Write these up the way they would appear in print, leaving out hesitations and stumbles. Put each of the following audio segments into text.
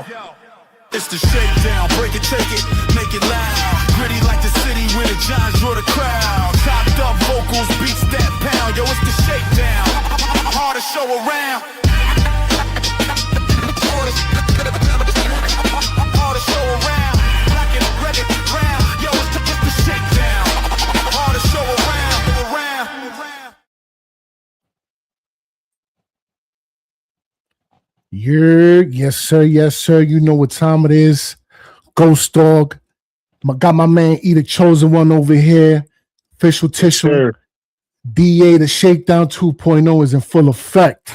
Yo, it's the shakedown. Break it, take it, make it loud. Gritty like the city when the Giants draw the crowd. Chopped up vocals, beats that pound. Yo, it's the shakedown. Hard to show around. Hard to show around. Black and red and brown. Yo, it's the shakedown. Hard to show around. Yes, sir. Yes, sir. You know what time it is. Ghost Dog. Got my man E the Chosen One over here. Official tissue. Yes, DA, the Shakedown 2.0 is in full effect.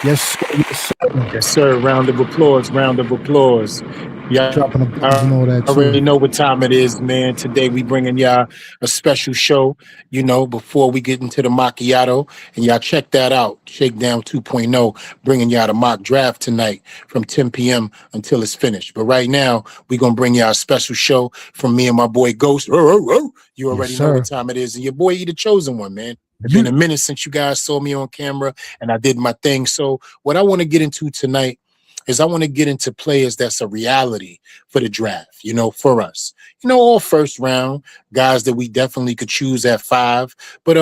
Yes, sir. Yes, sir. Yes, sir. Round of applause. Round of applause. Yeah, dropping the bars and all that too. I already know what time it is, man. Today we bringing y'all a special show, you know, before we get into the macchiato. And y'all check that out. Shakedown 2.0, bringing y'all the mock draft tonight from 10 p.m. until it's finished. But right now, we're going to bring y'all a special show from me and my boy Ghost. You already know what time it is. And your boy E the Chosen One, man. It's been a minute since you guys saw me on camera and I did my thing. So what I want to get into tonight is I want to get into players that's a reality for the draft, you know, for us. You know, all first round, guys that we definitely could choose at 5, but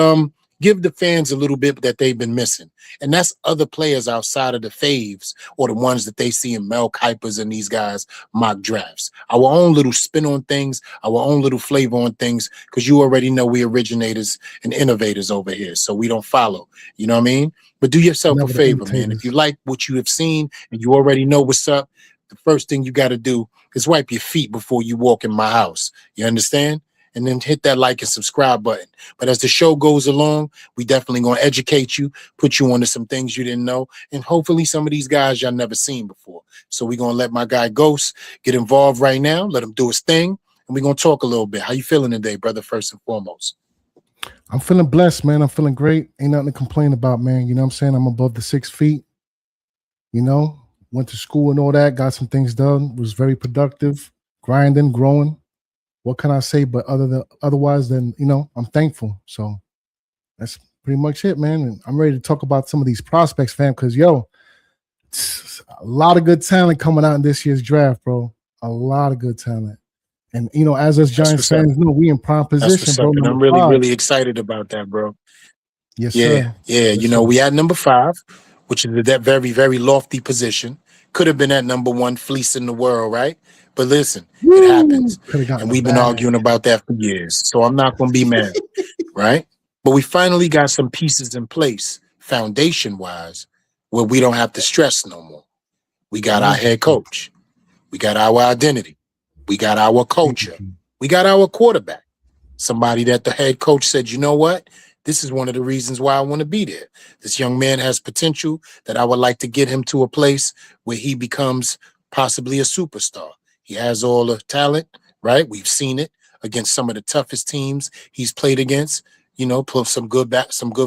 give the fans a little bit that they've been missing. And that's other players outside of the faves or the ones that they see in Mel Kiper's and these guys mock drafts. Our own little spin on things, our own little flavor on things, because you already know we originators and innovators over here, so we don't follow. You know what I mean? But do yourself a favor, man. If you like what you have seen and you already know what's up, the first thing you got to do is wipe your feet before you walk in my house. You understand? And then hit that like and subscribe button. But as the show goes along, we definitely going to educate you, put you onto some things you didn't know, and hopefully some of these guys y'all never seen before. So we're going to let my guy Ghost get involved right now, let him do his thing, and we're going to talk a little bit. How you feeling today, brother, first and foremost? I'm feeling blessed, man. I'm feeling great. Ain't nothing to complain about, man. You know what I'm saying? I'm above the 6 feet. You know, went to school and all that, got some things done, was very productive, grinding, growing. What can I say but otherwise than, you know, I'm thankful. So that's pretty much it, man. And I'm ready to talk about some of these prospects, fam, because, yo, a lot of good talent coming out in this year's draft, bro. A lot of good talent. And, you know, as us Giants fans know, we in prime position, bro. And I'm really excited about that, bro. Yes, sir. Yeah. You know, we at number 5, which is that very, very lofty position. Could have been at number 1, fleecing the world, right? But listen, it happens. And we've been arguing about that for years. So I'm not going to be mad, right? But we finally got some pieces in place, foundation-wise, where we don't have to stress no more. We got our head coach. We got our identity. We got our culture. We got our quarterback. Somebody that the head coach said, you know what? This is one of the reasons why I want to be there. This young man has potential that I would like to get him to a place where he becomes possibly a superstar. He has all the talent, right? We've seen it against some of the toughest teams he's played against. You know, play some good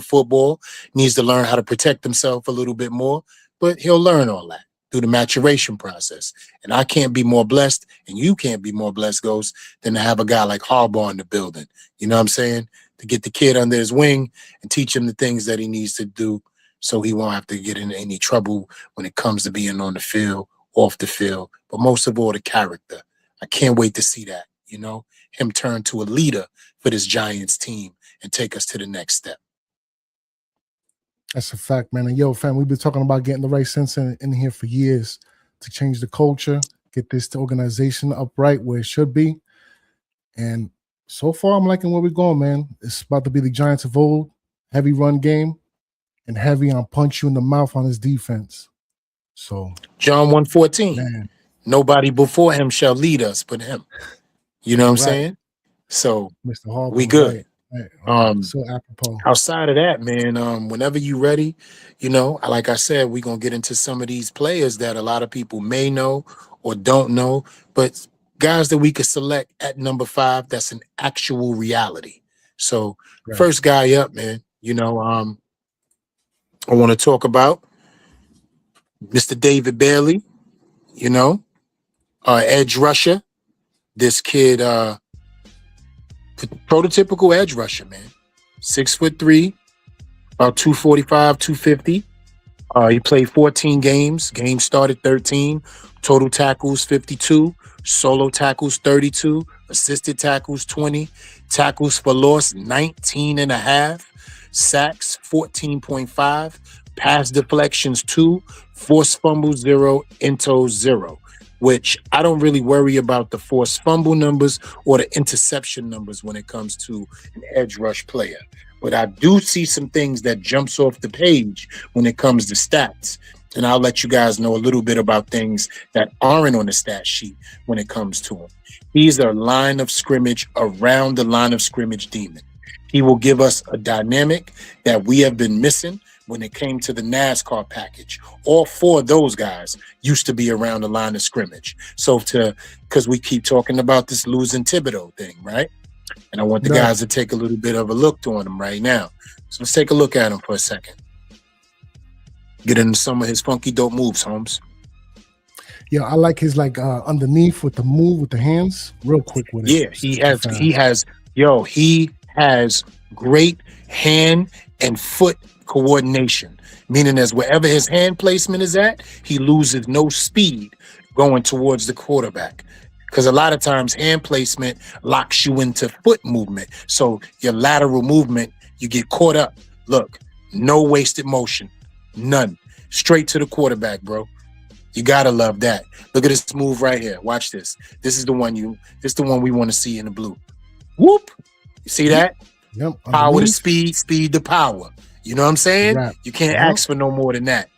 football. Needs to learn how to protect himself a little bit more, but he'll learn all that through the maturation process. And I can't be more blessed, and you can't be more blessed, Ghost, than to have a guy like Harbaugh in the building. You know what I'm saying? To get the kid under his wing and teach him the things that he needs to do so he won't have to get in any trouble when it comes to being on the field, off the field, but most of all, the character. I can't wait to see that, you know, him turn to a leader for this Giants team and take us to the next step. That's a fact, man. And yo, fam, we've been talking about getting the right sense in here for years to change the culture, get this organization upright where it should be. And so far, I'm liking where we're going, man. It's about to be the Giants of old, heavy run game, and heavy on punch you in the mouth on his defense. So John 1:14, man. Nobody before him shall lead us but him. You know what I'm saying? So Mr. Harbaugh, we good. Right. So apropos. Outside of that, man, whenever you ready, you know, like I said, we're going to get into some of these players that a lot of people may know or don't know, but guys that we could select at number 5, that's an actual reality. So first guy up, man, you know, I want to talk about Mr. David Bailey, you know, edge rusher. This kid, prototypical edge rusher, man. 6'3", about 245, 250. He played 14 games. Games started 13. Total tackles 52. Solo tackles 32. Assisted tackles 20. Tackles for loss 19 and a half. Sacks 14.5. Pass deflections 2. Forced fumbles 0. Intos 0. Which I don't really worry about the forced fumble numbers or the interception numbers when it comes to an edge rush player. But I do see some things that jumps off the page when it comes to stats. And I'll let you guys know a little bit about things that aren't on the stat sheet when it comes to him. He's a line of scrimmage, around the line of scrimmage demon. He will give us a dynamic that we have been missing when it came to the NASCAR package. All 4 of those guys used to be around the line of scrimmage. So because we keep talking about this losing Thibodeau thing, right? And I want the guys to take a little bit of a look on him right now. So let's take a look at him for a second. Get into some of his funky dope moves, Holmes. Yeah, I like his underneath with the move with the hands, real quick with it. Yeah, he has great hand and foot coordination, meaning as wherever his hand placement is at, he loses no speed going towards the quarterback. Because a lot of times hand placement locks you into foot movement. So your lateral movement, you get caught up. Look, no wasted motion. None. Straight to the quarterback, bro. You gotta love that. Look at this move right here. Watch this. This is the one we want to see in the blue. Whoop. You see that? Yep. Power to speed, speed to power. You know what I'm saying? Right. You can't ask for no more than that.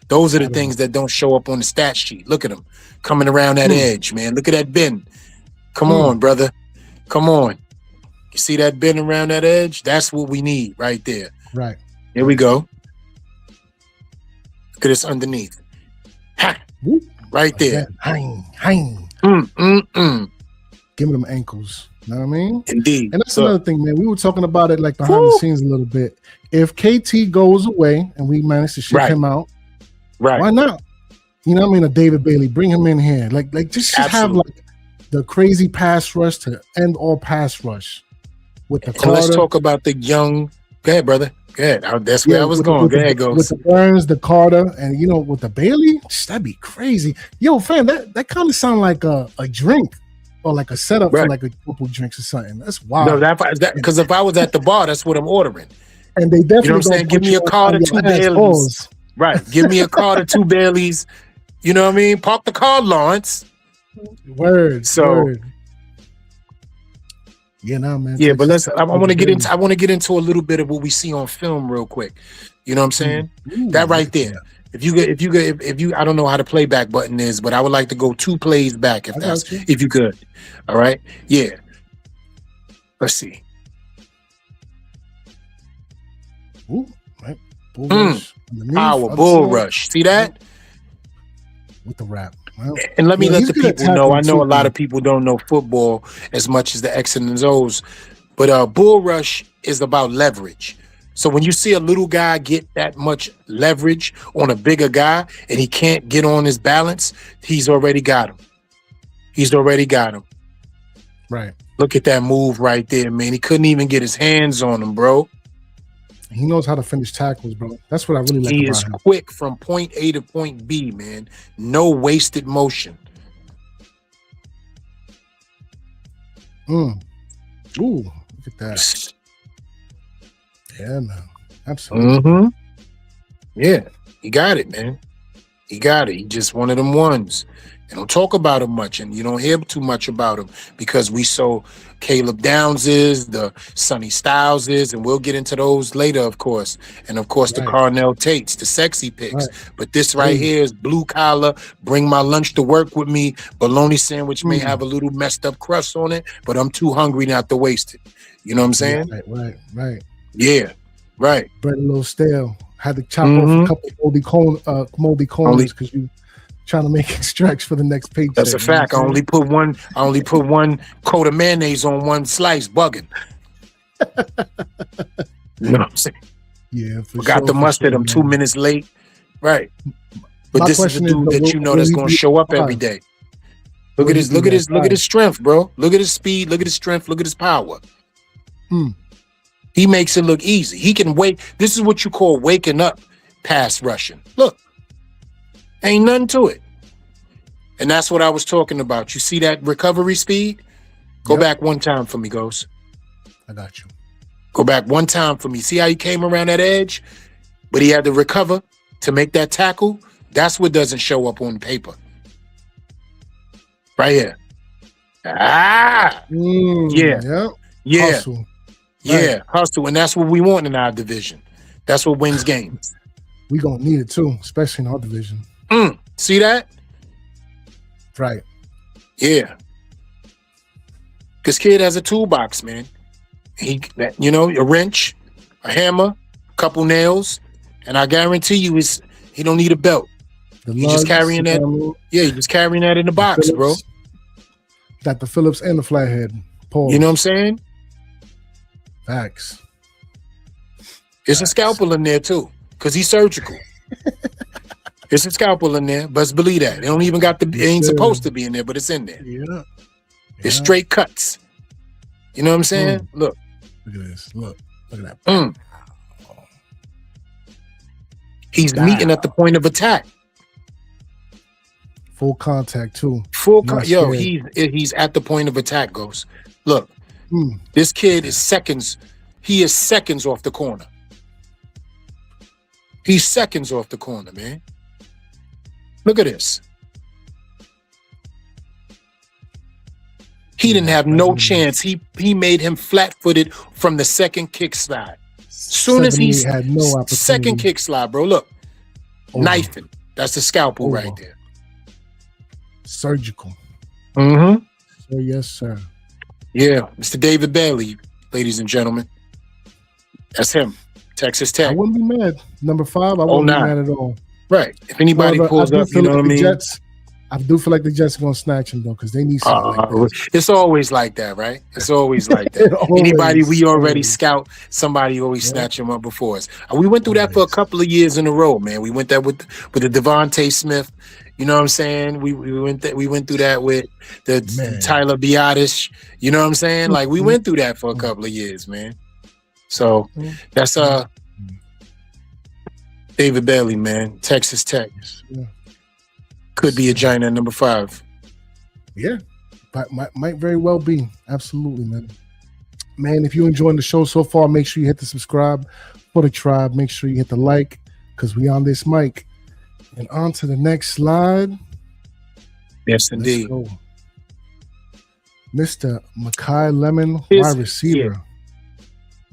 Those are the things that don't show up on the stat sheet. Look at him coming around that edge, man. Look at that bend. Come on, brother. Come on. You see that bend around that edge? That's what we need right there. Right. Here we go. Look at this underneath. Ha! Right there. Hein. Give me them ankles. You know what I mean? Indeed. And that's another thing, man. We were talking about it like behind the scenes a little bit. If KT goes away and we manage to ship him out, why not? You know what I mean? A David Bailey, bring him in here. Like just have like the crazy pass rush to end all pass rush with the Carter. And let's talk about the young. Go ahead, brother. Go ahead. That's where I was going. Go ahead, go. With the Burns, the Carter, and with the Bailey, that'd be crazy. Yo, fam, that kind of sound like a drink or like a setup for like a couple drinks or something. That's wild. No, because if I was at the bar, that's what I'm ordering. And they definitely, you know what I'm saying? Give me a Carter, 2 Baileys. Right. Give me a Carter, 2 Baileys. You know what I mean? Park the car, Lawrence. Word. So. Word. Yeah, no, man. Yeah, but I want to get into a little bit of what we see on film real quick. You know what I'm saying? That right there. If you I don't know how the playback button is, but I would like to go 2 plays back if you could. All right? Yeah. Let's see. Ooh, right. Bull rush. Power bull rush. See that? With the rap. Well, and let me let the people know. I know a lot of people don't know football as much as the X and O's, but bull rush is about leverage. So when you see a little guy get that much leverage on a bigger guy and he can't get on his balance, he's already got him. Right. Look at that move right there, man. He couldn't even get his hands on him, bro. He knows how to finish tackles, bro. That's what I really like about him. He is quick from point A to point B, man. No wasted motion. Ooh, look at that. Yeah, man. Absolutely. Yeah, he got it, man. He got it. He just one of them ones. They don't talk about him much, and you don't hear too much about him because we saw Caleb Downs is, the Sonny Styles is, and we'll get into those later, of course. And of course, the Carnell Tates, the sexy picks. But this right here is blue collar, bring my lunch to work with me. Bologna sandwich may have a little messed up crust on it, but I'm too hungry not to waste it. You know what I'm saying? Right. Yeah, right. Bread a little stale. Had to chop off a couple moldy corners because you trying to make extracts for the next paycheck. That's a fact. I only put one coat of mayonnaise on one slice, bugging. You know what I'm saying? Yeah. Forgot the mustard. I'm 2 minutes late. Right. But this is the dude that you know that's gonna show up every day. Look at his strength, bro. Look at his speed, look at his strength, look at his power. He makes it look easy. He can wait. This is what you call waking up pass rushing. Look, ain't nothing to it. And that's what I was talking about. You see that recovery speed? Go back one time for me, Ghost. I got you. Go back one time for me. See how he came around that edge? But he had to recover to make that tackle? That's what doesn't show up on paper. Right here. Yeah. Yeah. Hustle. Yeah. Right. Hustle. And that's what we want in our division. That's what wins games. We gonna need it too, especially in our division. See that? Right. Yeah. Because kid has a toolbox, man. A wrench, a hammer, a couple nails, and I guarantee you he don't need a belt. He's just carrying that. Yeah, he's just carrying that in the box, bro. Got the Phillips and the flathead. Pause. You know what I'm saying? Facts. It's a scalpel in there too, because he's surgical. It's a scalpel in there, but believe that. It don't even it ain't supposed to be in there, but it's in there. Yeah. It's straight cuts. You know what I'm saying? Look. Look at this. Look at that. He's meeting at the point of attack. Full contact too. He's at the point of attack, Ghost. Look, this kid is seconds. He is seconds off the corner. He's seconds off the corner, man. Look at this. He didn't have no chance. He made him flat-footed from the second kick slide. Soon as he had no opportunity. Second kick slide, bro. Look, knifing. That's the scalpel right there. Surgical. So yes, sir. Yeah, Mr. David Bailey, ladies and gentlemen. That's him. Texas Tech. I wouldn't be mad. Number 5, I wouldn't be mad at all. Right. If anybody pulls up, you know what I mean? I do feel like the Jets are going to snatch him, though, because they need something like that. It's always like that, right? It's always like that. Anybody we already scout, somebody always snatch him up before us. We went through that for a couple of years in a row, man. We went there with the Devontae Smith. You know what I'm saying? We went through that with the Tyler Biadasz. You know what I'm saying? Like, we went through that for a couple of years, man. So that's David Bailey, man. Texas Tech. Yeah. Could be a giant at number 5. Yeah, but might very well be. Absolutely, man. Man, if you're enjoying the show so far, make sure you hit the subscribe for the tribe. Make sure you hit the like, because we on this mic. And on to the next slide. Yes, indeed. Mr. Makai Lemon, wide receiver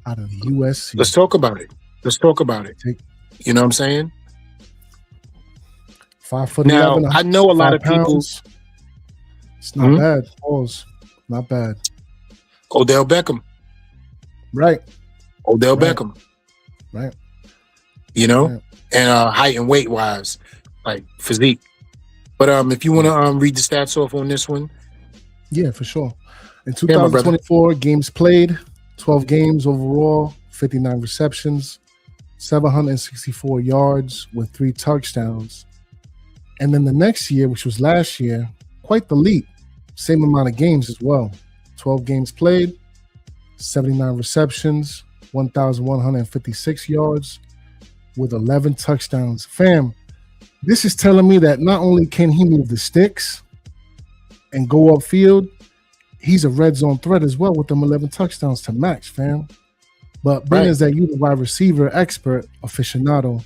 out of the USC. Let's talk about it. You know what I'm saying? 5'11". Now, I know a lot of people. It's not bad. Pause. Not bad. Odell Beckham. Right. Beckham. Right. You know? And height and weight wise, like physique. But if you want to read the stats off on this one. Yeah, for sure. In 2024, games played, 12 games overall, 59 receptions, 764 yards with 3 touchdowns. And then the next year, which was last year, quite the leap. Same amount of games as well. 12 games played, 79 receptions, 1,156 yards with 11 touchdowns. Fam, this is telling me that not only can he move the sticks and go upfield, he's a red zone threat as well with them 11 touchdowns to match, fam. But being as that you're the wide receiver expert, aficionado,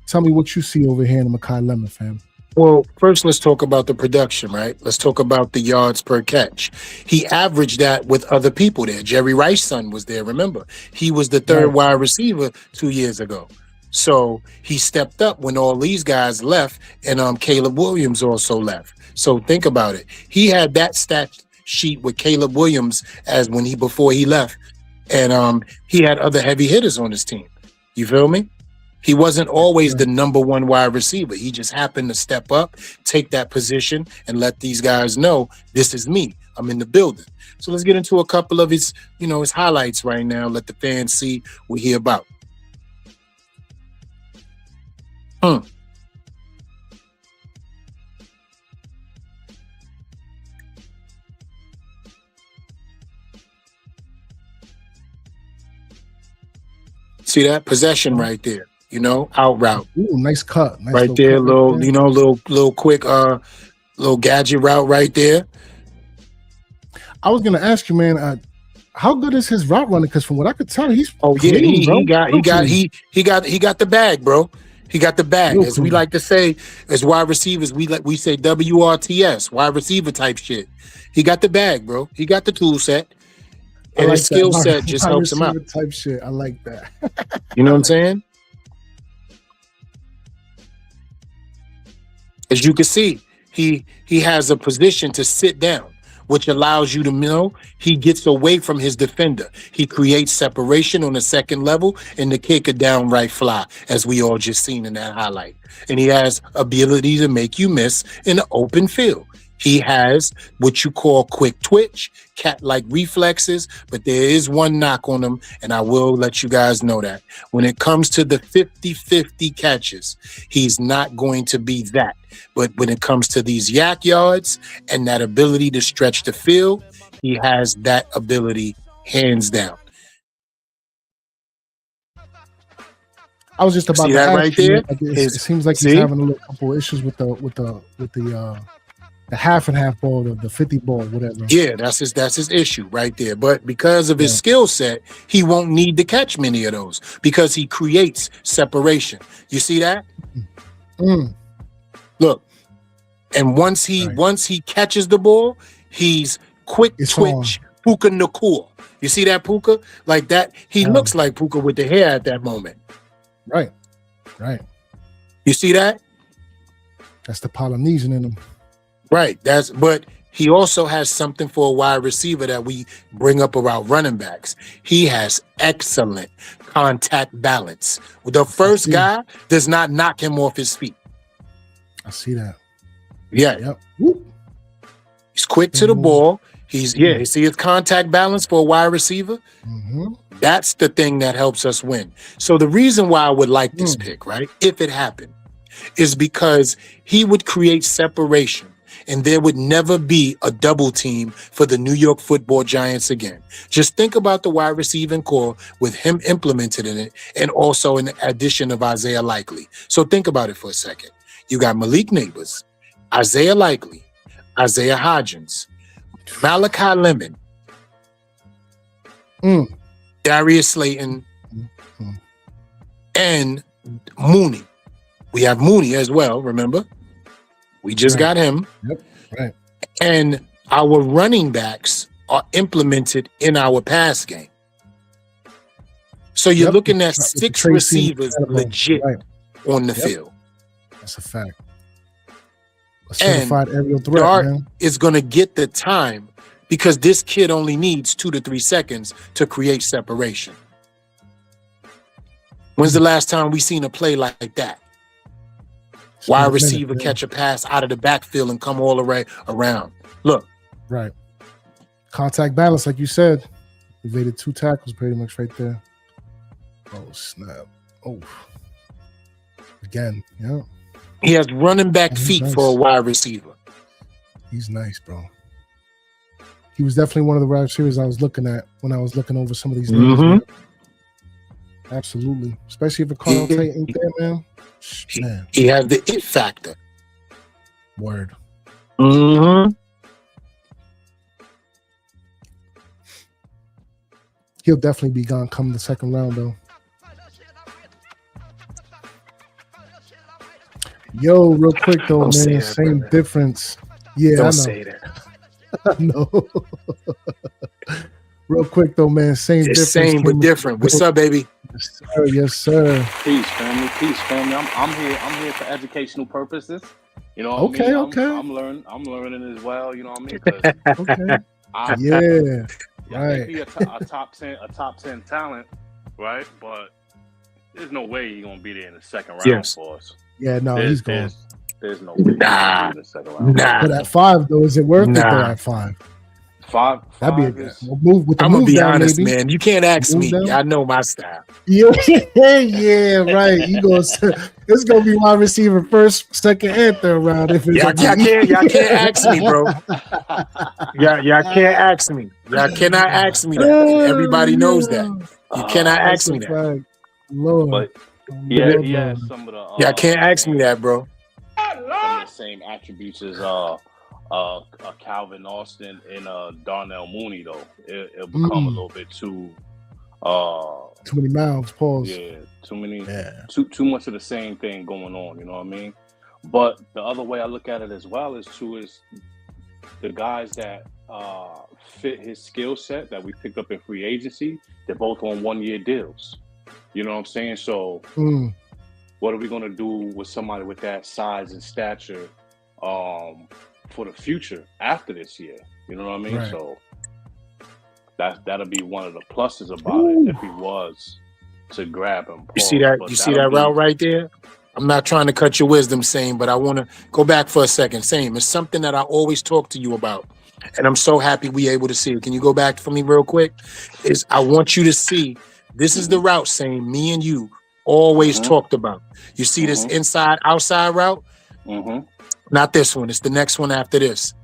tell me what you see over here in Makai Lemon, fam. Well, first, let's talk about the production, right? Let's talk about the yards per catch. He averaged that with other people there. Jerry Rice's son was there, remember? He was the third wide receiver 2 years ago. So he stepped up when all these guys left, and Caleb Williams also left. So think about it. He had that stat sheet with Caleb Williams before he left, and he had other heavy hitters on his team. You feel me? He wasn't always the number 1 wide receiver. He just happened to step up, take that position, and let these guys know, this is me. I'm in the building. So let's get into a couple of his highlights right now. Let the fans see what he about. See that? Possession right there. you know, out route. Ooh, nice cut. Nice Right there, cut little, there. you know, little quick, little gadget route right there. I was gonna ask you, man, how good is his route running? Because from what I could tell, he's he got the bag, bro. He got the bag. Real As we clean. like to say, as wide receivers, we say WRTS, wide receiver type shit. He got the bag, bro. He got the tool set, and his skill set just helps him out. Type shit. I like that. You know what I'm saying? As you can see, he has a position to sit down, which allows you to know he gets away from his defender. He creates separation on the second level and the kick a downright fly, as we all just seen in that highlight. And he has ability to make you miss in the open field. He has what you call quick twitch, cat-like reflexes, but there is one knock on him, and I will let you guys know that. When it comes to the 50-50 catches, he's not going to be that. But when it comes to these yak yards and that ability to stretch the field, he has that ability hands down. I was just about See to that ask right you, there? like, it seems like he's having a little couple issues with the half and half ball, the 50 ball, whatever. Yeah, that's his issue right there. But because of his skill set, he won't need to catch many of those because he creates separation. You see that? Look, and once he catches the ball, he's quick twitch, Puka Nakua. You see that Puka? Like that, he looks like Puka with the hair at that moment. Right. You see that? That's the Polynesian in him. Right. But he also has something for a wide receiver that we bring up about running backs. He has excellent contact balance. The first guy does not knock him off his feet. I see that. Yeah. Yep. Whoop. He's quick to the ball. You see his contact balance for a wide receiver? Mm-hmm. That's the thing that helps us win. So the reason why I would like this pick, right, if it happened, is because he would create separation and there would never be a double team for the New York Football Giants again. Just think about the wide receiving core with him implemented in it and also an addition of Isaiah Likely. So think about it for a second. You got Malik Nabers, Isaiah Likely, Isaiah Hodgins, Makai Lemon, Darius Slayton, and Mooney. We have Mooney as well, remember? We just got him. Yep. Right. And our running backs are implemented in our pass game. So you're looking at 6 receivers legit on the field. That's a fact. A certified aerial threat, Dart man. is going to get the time because this kid only needs 2 to 3 seconds to create separation. When's the last time we seen a play like that? Wide receiver catch a pass out of the backfield and come all the way around. Look. Right. Contact balance, like you said. Evaded 2 tackles pretty much right there. Oh, snap. Oh. Again, yeah. He has running back feet for a wide receiver. He's nice, bro. He was definitely one of the wide receivers I was looking at when I was looking over some of these names. Absolutely. Especially if a Carnell Tate ain't there, man. He has the it factor. Word. Mm-hmm. He'll definitely be gone come the second round, though. Yo, real quick though, man. Same difference. Yeah, Don't I know. say that. I know. Real quick though, man. Same difference. Same but different. What's up, baby? Yes, sir. Yes, sir. Peace, family. Peace, family. I'm here for educational purposes. You know what Okay, I mean? okay. I'm learning as well. You know what I mean? Yeah. Right. Be a top 10 talent, right? But there's no way he's gonna be there in the second round for us. Yeah, no, he's gone. There's no way he's gonna be in the second round. But at 5 though, is it worth it though at 5? That'd be a good move with the I'm move gonna be down, honest, maybe. man. You can't ask Move me. down? I know my style. Yeah, right. It's gonna be wide receiver first, second, and third round. If it's Y'all can't ask me, bro. Y'all can't ask me. Y'all cannot ask me that. Everybody knows that. You cannot ask me that. Lord. Yeah, he has some of the. Yeah, I can't ask me that, bro. Some of the same attributes as Calvin Austin and Darnell Mooney, though. It'll become a little bit too many mouths. Pause. Yeah, too much of the same thing going on. You know what I mean? But the other way I look at it as well is the guys that fit his skill set that we picked up in free agency. They're both on 1-year deals. You know what I'm saying? So what are we going to do with somebody with that size and stature for the future after this year? You know what I mean? Right. So that'll be one of the pluses about it if he was to grab him. You see that? You see that route right there? I'm not trying to cut your wisdom, Same, but I want to go back for a second. Same, it's something that I always talk to you about, and I'm so happy we able to see it. Can you go back for me real quick? I want you to see, this is the route, Same, me and you always talked about. You see this inside-outside route? Not this one. It's the next one after this.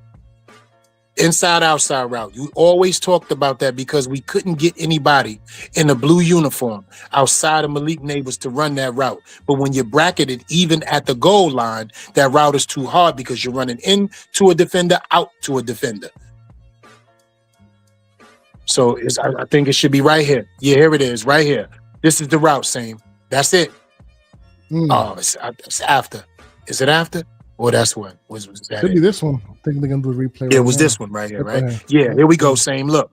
Inside-outside route. You always talked about that because we couldn't get anybody in a blue uniform outside of Malik Nabers to run that route. But when you're bracketed even at the goal line, that route is too hard because you're running into a defender, out to a defender. So I think it should be right here. Yeah, here it is, right here. This is the route, Same. That's it. Oh, it's after. Is it after? Or that's what was that? Could be this one. I think they're gonna do a replay. It was this one right here, right? Yeah, here we go. Same look.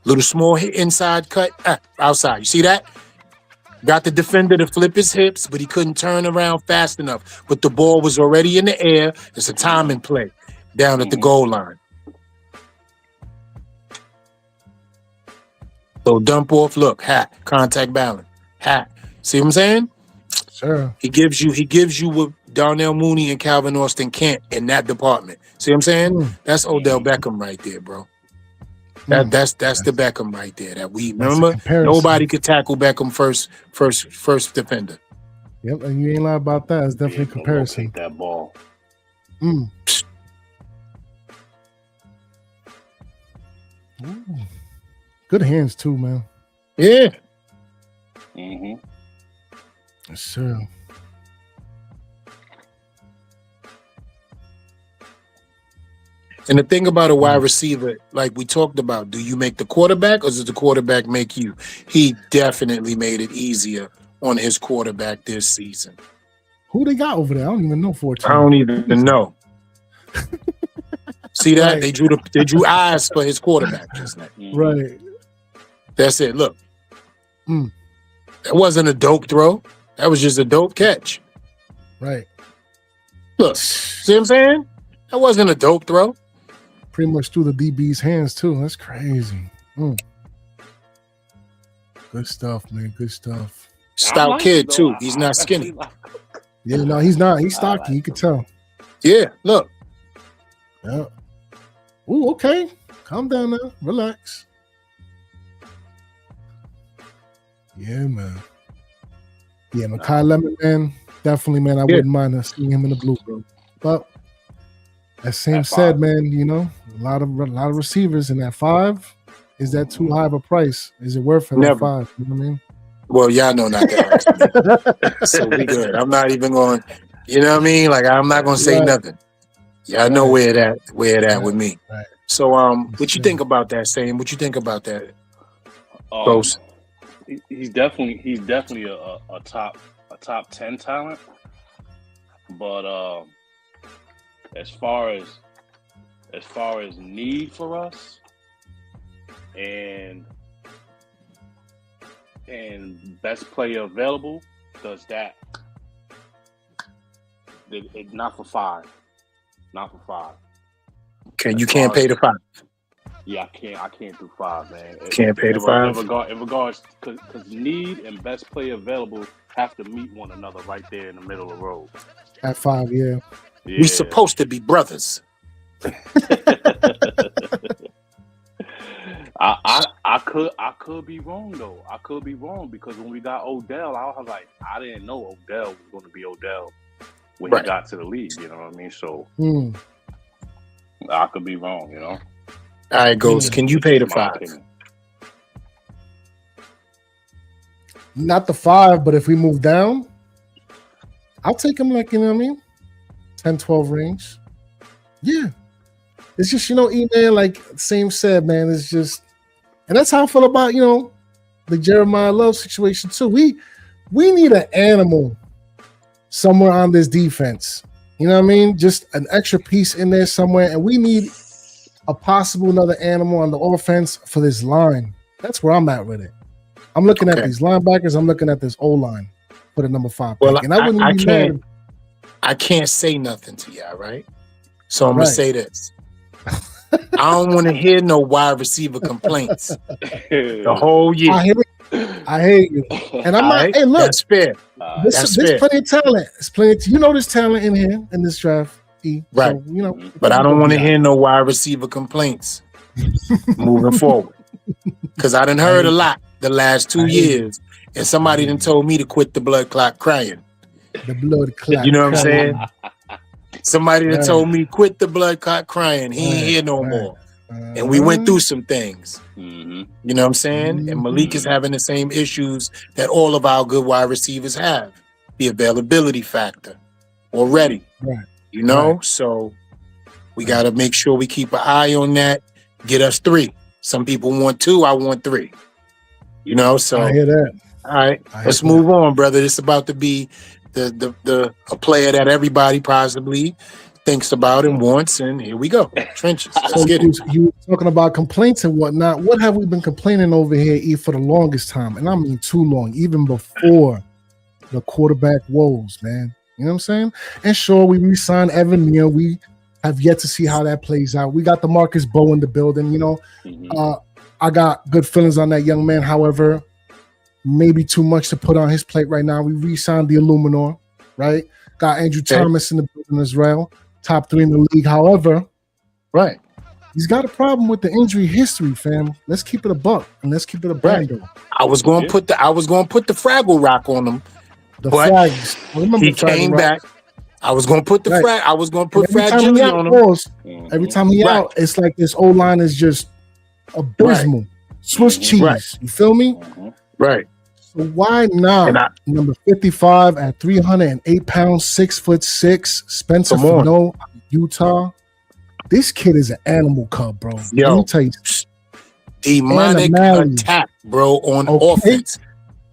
Little small hit inside cut, outside. You see that? Got the defender to flip his hips, but he couldn't turn around fast enough. But the ball was already in the air. It's a timing play down at the goal line. So dump off, look, hat, contact balance, hat. See what I'm saying? Sure. He gives you what Darnell Mooney and Calvin Austin can't in that department. See what I'm saying? That's Odell Beckham right there, bro. That's the Beckham right there. That we remember. Nobody could tackle Beckham first defender. Yep, and you ain't lie about that. It's definitely a comparison. Take that ball. Good hands too, man. Yeah. Yes, sir. And the thing about a wide receiver, like we talked about, do you make the quarterback or does the quarterback make you? He definitely made it easier on his quarterback this season. Who they got over there? I don't even know. 14. I don't even know. See that? Right. They drew eyes for his quarterback just now. Right. That's it. Look. That wasn't a dope throw. That was just a dope catch. Right. Look. See what I'm saying? That wasn't a dope throw. Pretty much through the DB's hands too. That's crazy. Good stuff, man. Good stuff. Stout kid too. He's not skinny. Yeah, no, he's not. He's stocky. You can tell. Yeah, look. Yeah. Ooh, okay. Calm down now. Relax. Yeah, man. Yeah, Makai Lemon, man. Definitely, man. I wouldn't mind seeing him in the blue, bro. But as Sam said, man, you know, a lot of receivers in that 5. Is that too high of a price? Is it worth it? Never. 5? You know what I mean? Well, y'all know not that. So we good. I'm not even going. You know what I mean? Like I'm not going to say nothing. Y'all know where that with me. Right. So what you think about that, Sam? What you think about that? He's definitely a top 10 talent. But as far as need for us and best player available, does that it not for 5. Not for 5. Okay, you can't pay the 5. Yeah, I can't do 5, man. Can't pay the 5. In regards, because need and best player available have to meet one another right there in the middle of the road. At 5, yeah. We supposed to be brothers. I could be wrong though. I could be wrong because when we got Odell, I was like, I didn't know Odell was going to be Odell when he got to the league. You know what I mean? So I could be wrong. You know. All right, Ghost. Can you pay the 5? not the 5, but if we move down, I'll take him like, you know what I mean? 10, 12 range. Yeah. It's just, E-Man, like same said, man, it's just, and that's how I feel about, the Jeremiah Love situation too. We need an animal somewhere on this defense. You know what I mean? Just an extra piece in there somewhere, and we need a possible another animal on the offense for this line. That's where I'm at with it. I'm looking at these linebackers. I'm looking at this O-line for the number 5 pick. Well, and I can't say nothing to y'all, right? So I'm gonna say this. I don't want to hear no wide receiver complaints the whole year. I hate you. And I'm not. Hey, look, that's fair. There's plenty of talent. There's there's talent in here in this draft. Right. So, but I don't want to hear no wide receiver complaints moving forward. Because I done heard a lot the last 2 years, and somebody done told me to quit the blood clot crying. The blood clot. You know what I'm saying? Somebody done told me quit the blood clot crying. He ain't here no more. And we went through some things. You know what I'm saying? And Malik is having the same issues that all of our good wide receivers have. The availability factor already. You know? So we got to make sure we keep an eye on that. Get us 3. Some people want 2. I want 3. You know? So I hear that. All right. Let's move on, brother. It's about to be a player that everybody possibly thinks about and wants, and here we go. Trenches. Let's get it. You were talking about complaints and whatnot. What have we been complaining over here for the longest time? And I mean too long, even before the quarterback woes, man. You know what I'm saying? And sure, we re-signed Evan Neal. We have yet to see how that plays out. We got the Marcus Bow in the building, I got good feelings on that young man. However, maybe too much to put on his plate right now. We re-signed the Illuminor, right? Got Andrew Thomas in the building as well. Top 3 in the league. However, he's got a problem with the injury history, fam. Let's keep it a buck and let's keep it a bando. I was going to put the Fraggle Rock on him. The flags. He came back. I was going to put the frag. I was going to put Fragility on him. Every time he out, it's like this O-line is just abysmal. Swiss cheese. You feel me? Right. So why not number 55 at 308 pounds, 6'6", Spencer Fano, Utah? This kid is an animal cub, bro. Yo, let me tell you, demonic attack, bro, on offense.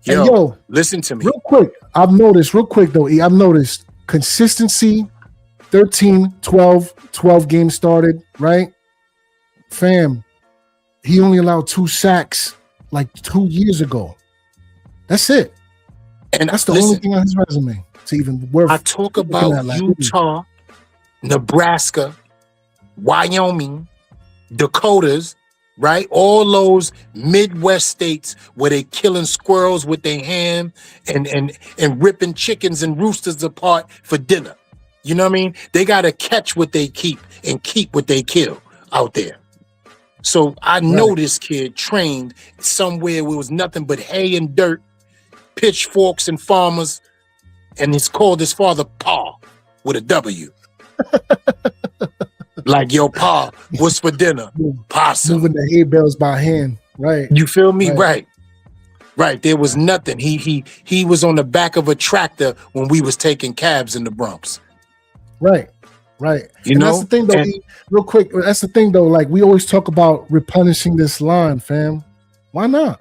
Yo, listen to me. Real quick, I've noticed consistency, 13, 12 games started, right? Fam, he only allowed 2 sacks like 2 years ago. That's it. And that's the only thing on his resume to even worth. I talk about Utah, Nebraska, Wyoming, Dakotas, right? All those Midwest states where they killing squirrels with their ham and ripping chickens and roosters apart for dinner. You know what I mean? They got to catch what they keep and keep what they kill out there. So I know this kid trained somewhere where it was nothing but hay and dirt, pitchforks and farmers, and he's called his father Pa with a W. Like, yo, Pa, what's for dinner? Possum. Moving the hay bales by hand, right? You feel me? Right. There was nothing. He was on the back of a tractor when we was taking cabs in the Bronx. Right. You know, that's the thing, though. Real quick, that's the thing, though. Like, we always talk about replenishing this line, fam. Why not?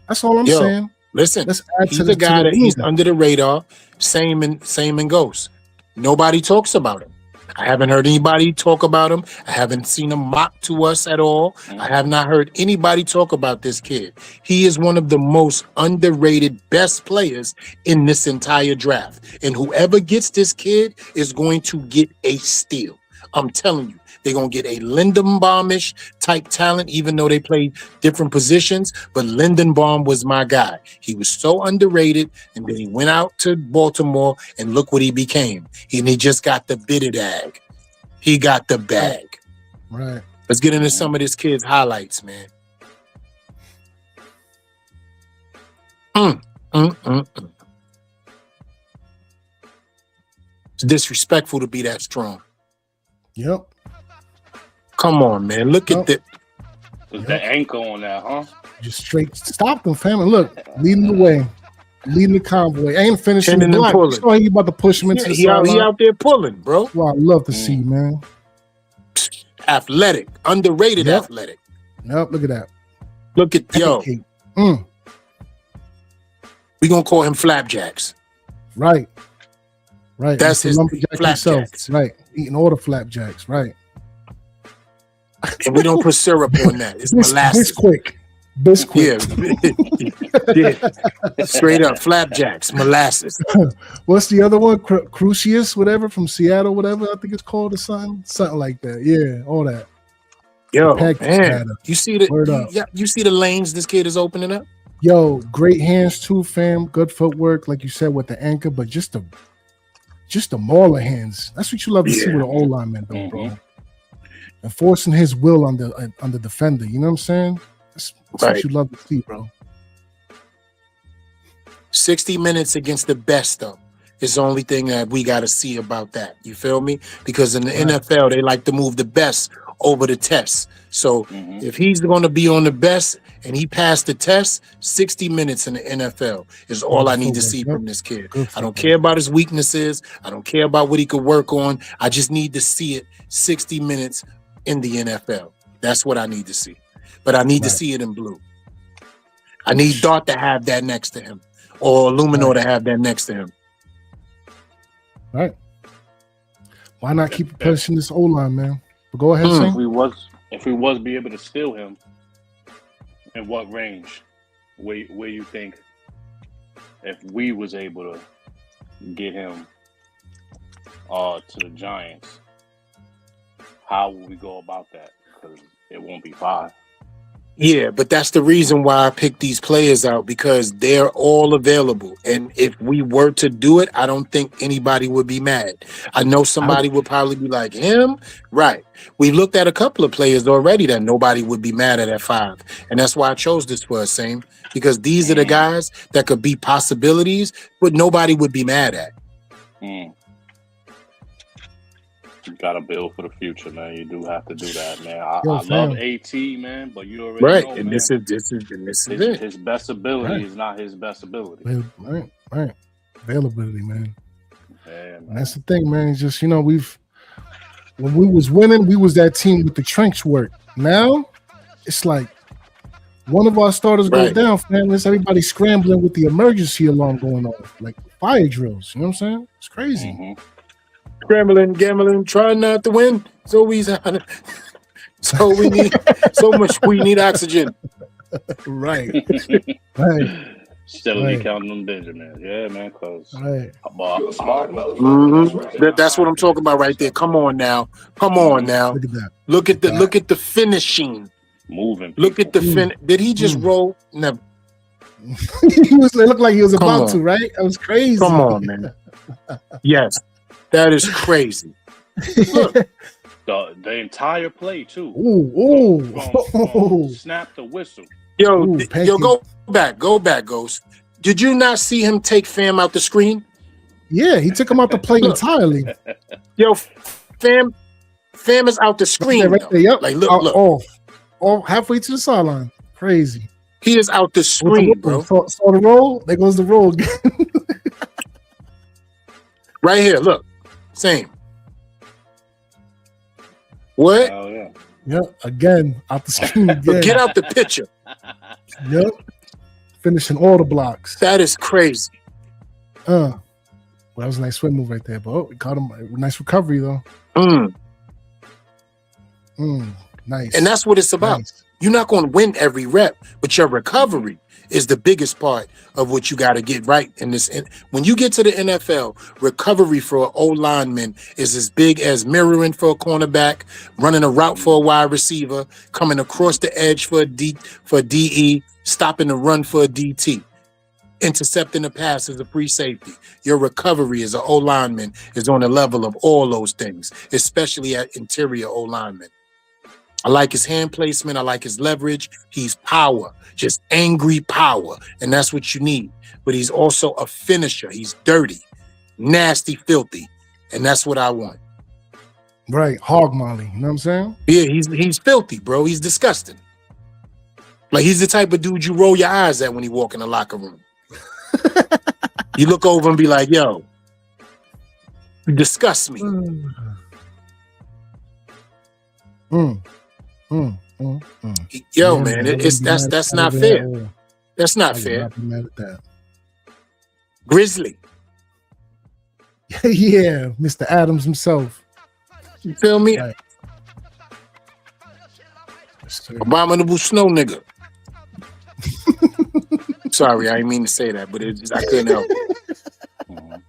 That's all I'm saying. Listen, he's a guy that he's under the radar. Same and goes. Nobody talks about him. I haven't heard anybody talk about him. I haven't seen him mock to us at all. I have not heard anybody talk about this kid. He is one of the most underrated best players in this entire draft. And whoever gets this kid is going to get a steal. I'm telling you, they're going to get a Lindenbaum-ish type talent, even though they played different positions. But Lindenbaum was my guy. He was so underrated, and then he went out to Baltimore, and look what he became. He just got the bitted ag. He got the bag. Right. Let's get into some of this kid's highlights, man. It's disrespectful to be that strong. Yep. Come on, man. Look at that. The ankle on that, huh? Just straight stop them, fam. And look, leading the way. leading the convoy. Ain't finishing the Pinning and block. pulling. You saw he about to push him into the He sideline. out there pulling, bro. Well, I love to see, man. Athletic, underrated Yep. athletic. Yep, look at that. Look at yo. Pancake. We gonna call him Flapjacks. Right. Right. That's Mr. his lumberjack flapjacks. himself. Right. Eating all the flapjacks. Right. And we don't put syrup on that. It's molasses. Bisquick. Yeah. Straight up flapjacks, molasses. What's the other one? Crucius, whatever, from Seattle, whatever I think it's called, or something like that. Yeah, all that. Yo, Pancake man, batter. you see Word up. you see the lanes this kid is opening up. Yo, great hands too, fam. Good footwork, like you said, with the anchor, but just the mauler hands. That's what you love to see with an old lineman, though, bro. Enforcing his will on the defender. You know what I'm saying? That's what you love to see, bro. 60 minutes against the best, though, is the only thing that we got to see about that. You feel me? Because in the NFL, they like to move the best over the test. So if he's going to be on the best and he passed the test, 60 minutes in the NFL is all I need to see from this kid. I don't care about his weaknesses. I don't care about what he could work on. I just need to see it 60 minutes in the NFL. That's what I need to see. But I need to see it in blue. I need Dart to have that next to him, or Luminor to have that next to him. Right. Why not keep pushing this O-line, man? But go ahead, Saint. If we was be able to steal him, in what range? Where you think if we was able to get him to the Giants, how would we go about that? Because it won't be 5. Yeah, but that's the reason why I picked these players out, because they're all available. And if we were to do it, I don't think anybody would be mad. I know somebody would probably be like, him? Right. We looked at a couple of players already that nobody would be mad at 5. And that's why I chose this for us, Same, because these are the guys that could be possibilities, but nobody would be mad at. You gotta build for the future, man. You do have to do that, man. I love AT, man, but you already know, And man. this is it. His best ability is not his best ability. Right. Availability, man. Yeah, man. And that's the thing, man. It's just, when we was winning, we was that team with the trench work. Now, it's like one of our starters goes down, fam. There's everybody scrambling with the emergency alarm going off, like fire drills. You know what I'm saying? It's crazy. Scrambling, gambling, trying not to win. So we need so much. We need oxygen. Right. Steadily counting them Benjamins. Yeah, man. Cause that's what I'm talking about right there. Come on now. Look at that. Look at the finishing. Moving. Look at the fin. Did he just roll? Never. It looked like he was about to, right? That was crazy. Come on, man. Yes. That is crazy. Look. The entire play too. Ooh. Snap the whistle. Yo, go back, Ghost. Did you not see him take Fam out the screen? Yeah, he took him out the play entirely. Yo, Fam is out the screen. Right there, yep. Like look. Off halfway to the sideline. Crazy. He is out the screen, bro. Saw the roll. There goes the roll again. Right here, look. Same. What? Oh yeah. Yep. Again, out the screen again. Get out the picture. Yep. Finishing all the blocks. That is crazy. Well, that was a nice swim move right there, but we caught him. Nice recovery though. Nice. And that's what it's about. Nice. You're not going to win every rep, but your recovery is the biggest part of what you got to get right in this. When you get to the NFL, recovery for an old lineman is as big as mirroring for a cornerback, running a route for a wide receiver, coming across the edge for a DE, stopping the run for a DT, intercepting the pass as a free safety. Your recovery as an old lineman is on the level of all those things, especially at interior old lineman. I like his hand placement. I like his leverage. He's power, just angry power. And that's what you need. But he's also a finisher. He's dirty, nasty, filthy. And that's what I want. Right. Hog Molly. You know what I'm saying? Yeah, he's filthy, bro. He's disgusting. Like, he's the type of dude you roll your eyes at when he walk in the locker room. You look over and be like, yo, you disgust me. Yo, man, that's not fair. That's not fair. Mad at that. Grizzly. Yeah, Mr. Adams himself. You feel me? Right. Abominable snow nigga. Sorry, I didn't mean to say that, but I couldn't help it.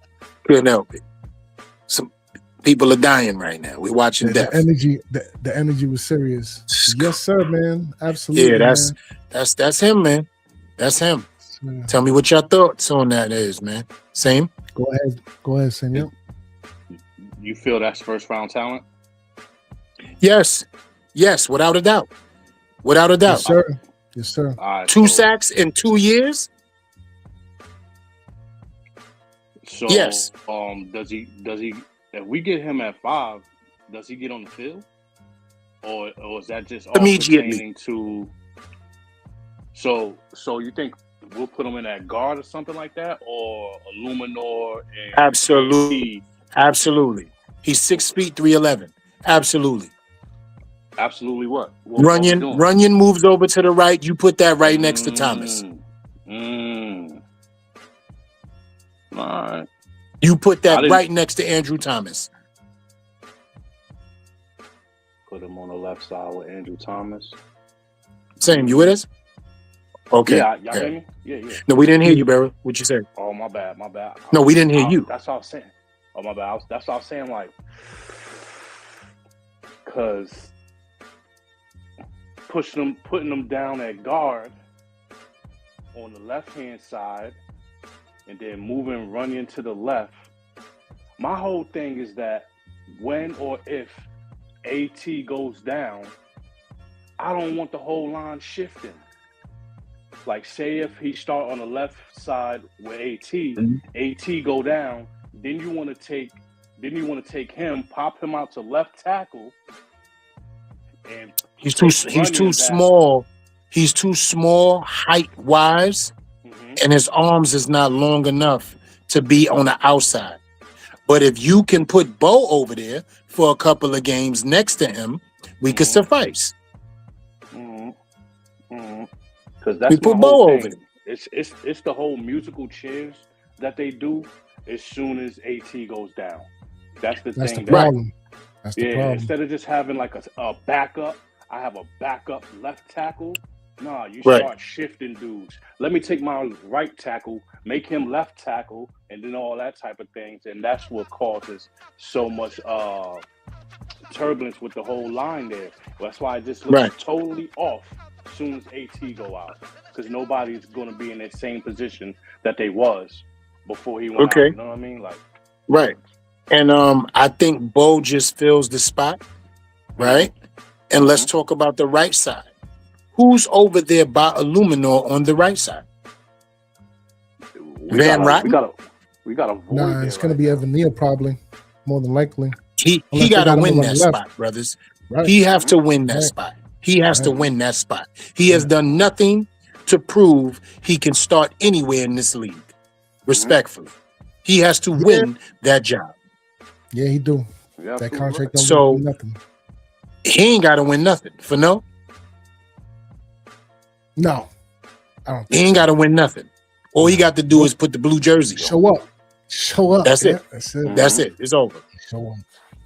Couldn't help it. Some people are dying right now. We're watching death. The energy was serious. Yes, sir, man. Absolutely. Yeah, that's him, man. That's him. Yeah. Tell me what your thoughts on that is, man. Same. Go ahead, Senor. You feel that's first round talent? Yes, without a doubt. Without a doubt. Yes, sir. Yes, sir. Right, 2 sacks in 2 years. So, yes. Does he? If we get him at 5, does he get on the field, or is that just all immediately to? So you think we'll put him in at guard or something like that, or Illuminor? Absolutely. He's 6 feet 3'11". Absolutely. Absolutely what? Runyon moves over to the right. You put that right next to Thomas. All right. You put that right next to Andrew Thomas. Put him on the left side with Andrew Thomas. Same. You with us? Okay. Yeah, y'all hear me? Yeah. No, we didn't hear you, Barry. What'd you say? Oh, my bad. No, we didn't hear you. That's all I was saying. Oh, my bad. That's all I was saying, like, because putting them down at guard on the left-hand side and then moving Runyon to the left. My whole thing is that when or if AT goes down, I don't want the whole line shifting. Like, say if he start on the left side with AT go down, then you want to take him, pop him out to left tackle, and he's too small. He's too small height wise, and his arms is not long enough to be on the outside. But if you can put Bo over there for a couple of games next to him, we could suffice. Because that's my whole thing. It's the whole musical chairs that they do as soon as AT goes down. That's the thing. The problem. That's the problem. Instead of just having like a backup, I have a backup left tackle. Nah, you start shifting dudes. Let me take my right tackle, make him left tackle, and then all that type of things. And that's what causes so much turbulence with the whole line there. That's why it just looks totally off as soon as AT go out. Because nobody's going to be in that same position that they was before he went out. You know what I mean? Like, right. And I think Bo just fills the spot, right? And let's talk about the right side. Who's over there by Illuminor on the right side? Van Rotten? We got a void. Nah, it's going to be Evan Neal probably, more than likely. He got to win that spot, brothers. Right. He have to win that spot. He has to win that spot. He has done nothing to prove he can start anywhere in this league. Respectfully. He has to win that job. Yeah, he do. That contract don't mean nothing. He ain't got to win nothing. Fano? No. I don't think he ain't got to win nothing. All he got to do is put the blue jersey on. Show up. That's it. That's it. It's over. Show up.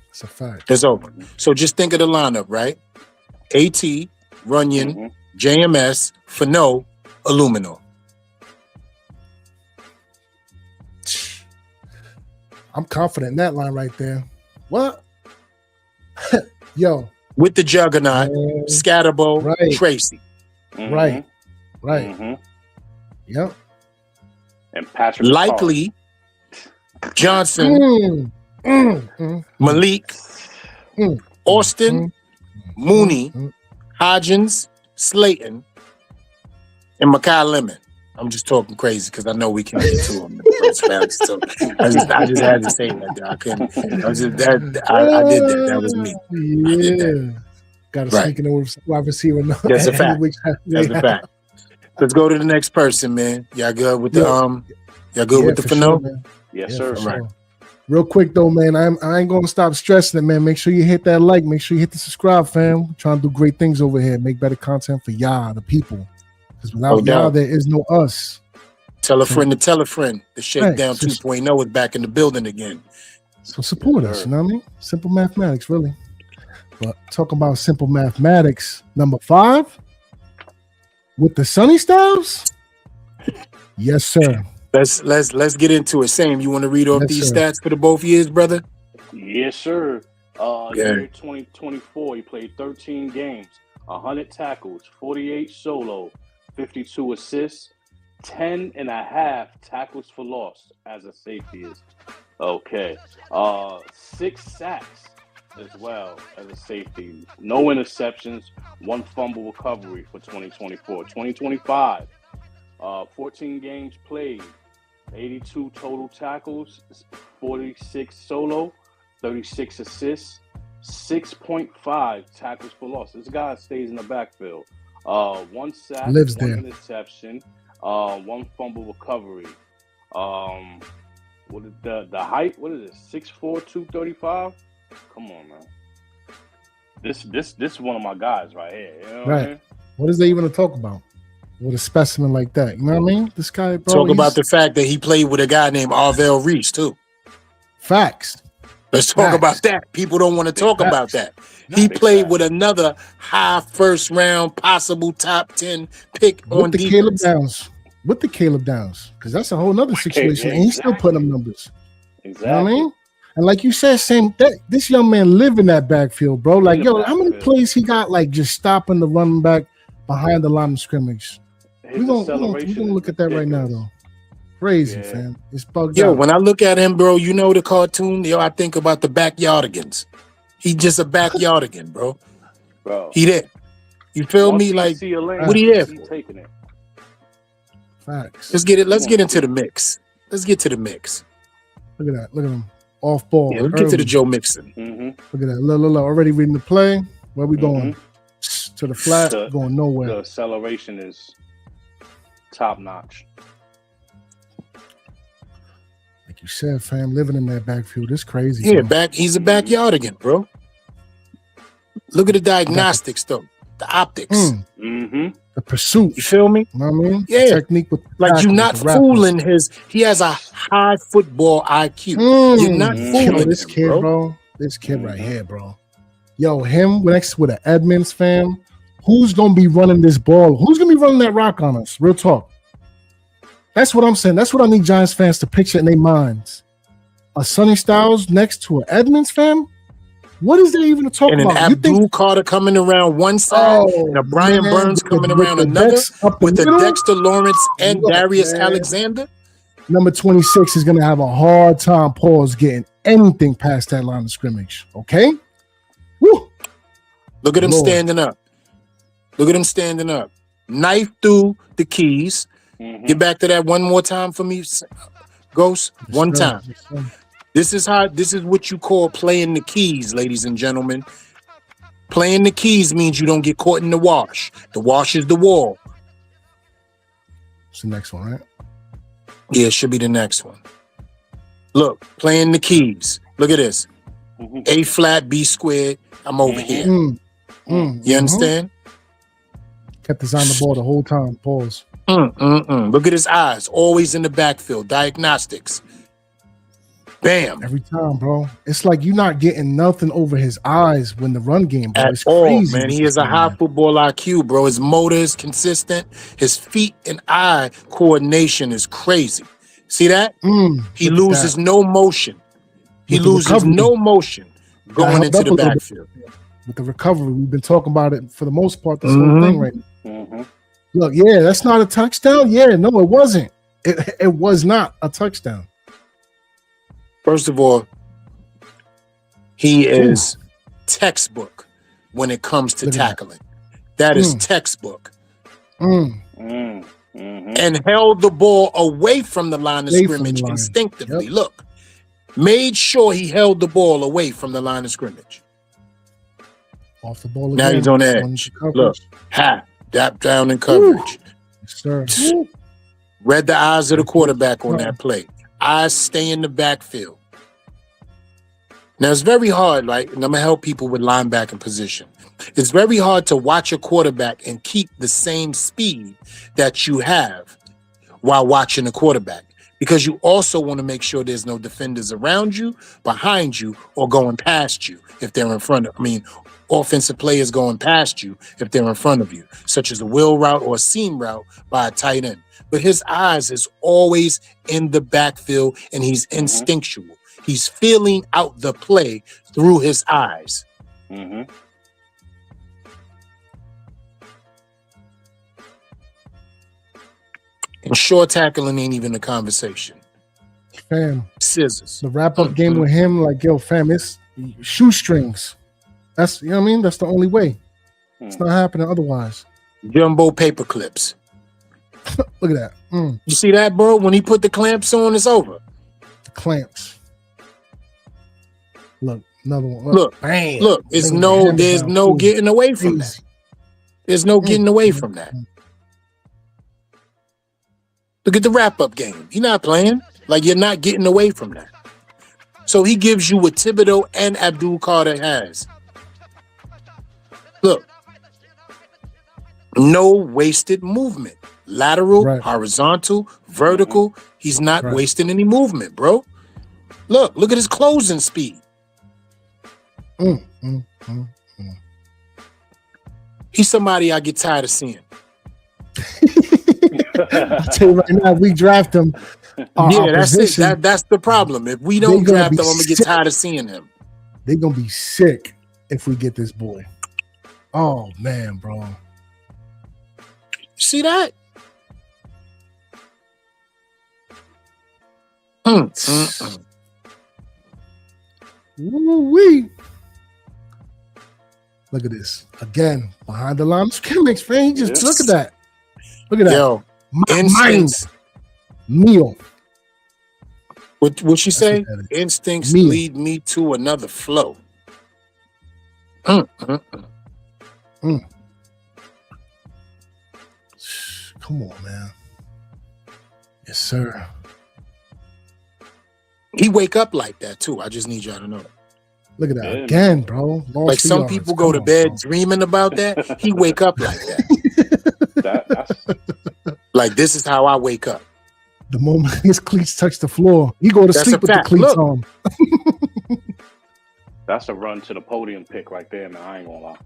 It's a fact. It's over. So just think of the lineup, right? AT, Runyon, JMS, Fano, Illuminor. I'm confident in that line right there. What? Yo. With the juggernaut, Scatterbo, Tracy. Right. Yep. And Patrick likely Johnson, Malik, Austin, Mooney, Hodgins, Slayton, and Makai Lemon. I'm just talking crazy because I know we can get to them. So I just had to say that. I couldn't. I did that. That was me. Yeah. Got to sneak in with wide receiver. That's a fact. That's a fact. Let's go to the next person, man. Y'all good with the Y'all good with the for Fano? sure, man. Yes, sir. For sure. Real quick though, man, I ain't gonna stop stressing it, man. Make sure you hit that like, make sure you hit the subscribe, fam. We're trying to do great things over here, make better content for y'all, the people. Because without y'all, there is no us. Tell a friend to tell a friend. The Shakedown 2.0 is back in the building again. So support us, you know what I mean? Simple mathematics, really. But talking about simple mathematics, number 5 with the Sonny Styles. Yes, sir. Let's get into it. Sam, you want to read off these stats for the both years, brother? Yes, sir. Year 2024, he played 13 games, 100 tackles, 48 solo, 52 assists, 10.5 tackles for loss as a safety. Okay. 6 sacks as well as a safety. No interceptions, 1 fumble recovery for 2024. 2025, 14 games played, 82 total tackles, 46 solo, 36 assists, 6.5 tackles for loss. This guy stays in the backfield. 1 sack, 1 interception, 1 fumble recovery. What is the height? What is it? 6'4", 235? Come on, man. This is one of my guys right here. You know what I mean? What is there even to talk about with a specimen like that? You know what I mean? This guy, bro. Talk about the fact that he played with a guy named Arvell Reese too. Facts. Let's talk about that. People don't want to talk about that. He played with another high first round, possible top 10 pick on defense. Caleb Downs. With the Caleb Downs. Because that's a whole nother situation. And he's still putting up numbers. Exactly. You know what I mean? And like you said, Sam, this young man live in that backfield, bro. Like, yo, how many plays he got, like, just stopping the running back behind the line of scrimmage? We're gonna look at that right now, though. Crazy, fam. It's bugged out. When I look at him, bro, you know the cartoon? I think about the backyardigans. He just a backyardigan, bro. He there. You feel me? Like, what he there for? Taking it. Facts. Let's get into the mix. Let's get to the mix. Look at that. Look at him. Off ball. Yeah, let's get to the Joe Mixon. Look at that. Look. Already reading the play. Where we going? To the flat. Going nowhere. The acceleration is top notch. Like you said, fam, living in that backfield is crazy. Yeah, he's a backyardigan, bro. Look at the diagnostics, though. The optics. The pursuit. You feel me? You know what I mean? Yeah. The technique with like you're not fooling he has a high football IQ. You're not fooling this kid, bro. This kid right here, bro. Yo, him next with an Edmonds fam. Who's gonna be running this ball? Who's gonna be running that rock on us? Real talk. That's what I'm saying. That's what I need Giants fans to picture in their minds. A Sonny Styles next to an Edmonds fam. What is there even to talk about? And an Abdul Carter coming around one side, and a Brian Burns coming around another, with the Dexter Lawrence and Darius Alexander. Number 26 is going to have a hard time, getting anything past that line of scrimmage. Okay? Woo! Look at him standing up. Look at him standing up. Knife through the keys. Get back to that one more time for me, Ghost. One time. This is what you call playing the keys, ladies and gentlemen. Playing the keys means you don't get caught in the wash. The wash is the wall. It's the next one, right? Yeah, it should be the next one. Look, playing the keys. Look at this. A flat, B squared. I'm over here. You understand? Kept his eye on the ball the whole time. Pause. Look at his eyes. Always in the backfield. Diagnostics. Bam. Every time, bro. It's like you're not getting nothing over his eyes when the run game, bro. It's crazy, man. He has a high football IQ, bro. His motor is consistent. His feet and eye coordination is crazy. See that? He loses no motion. He loses no motion going into the backfield. With the recovery, we've been talking about it for the most part this whole thing right now. Look, yeah, that's not a touchdown. Yeah, no, it wasn't. It was not a touchdown. First of all, he is textbook when it comes to tackling. That is textbook. And held the ball away from the line of scrimmage instinctively. Yep. Look, made sure he held the ball away from the line of scrimmage. Off the ball again. Now he's on edge. Look, dap down in coverage. Sir. Read the eyes of the quarterback on that play. Eyes stay in the backfield. Now, it's very hard, right? And I'm going to help people with linebacking position. It's very hard to watch a quarterback and keep the same speed that you have while watching a quarterback, because you also want to make sure there's no defenders around you, behind you, or going past you if they're in front of, offensive players going past you if they're in front of you, such as a wheel route or a seam route by a tight end. But his eyes is always in the backfield, and he's instinctual. He's feeling out the play through his eyes. Mm-hmm. And short tackling ain't even a conversation. Fam. Scissors. The wrap-up game with him, like, yo, fam, it's shoestrings. That's, you know what I mean? That's the only way. It's not happening otherwise. Jumbo paper clips. Look at that. You see that, bro? When he put the clamps on, it's over. The clamps. Look, another one. Look, bam. Look, there's no getting away from that. There's no getting away from that. Look at the wrap-up game. He's not playing. Like, you're not getting away from that. So he gives you what Thibodeau and Abdul Carter has. Look. No wasted movement. Lateral, horizontal, vertical. He's not wasting any movement, bro. Look at his closing speed. He's somebody I get tired of seeing. I'll tell you right now, we draft him. That's it. That's the problem. If we don't draft him, I'm gonna get tired of seeing him. They're gonna be sick if we get this boy. Oh man, bro. See that? Woo-wee. Look at this. Again, behind the line of scrimmage, man. Just look at that. Look at that. Yo, instincts. Meal. What she say? Instincts lead me to another flow. Come on, man. Yes, sir. He wake up like that too. I just need y'all to know. Look at that again, bro. Like some people go to bed dreaming about that. He wake up like that. Like, this is how I wake up. The moment his cleats touch the floor, he go to sleep with the cleats on. That's a run to the podium pick right there, man. I ain't gonna lie.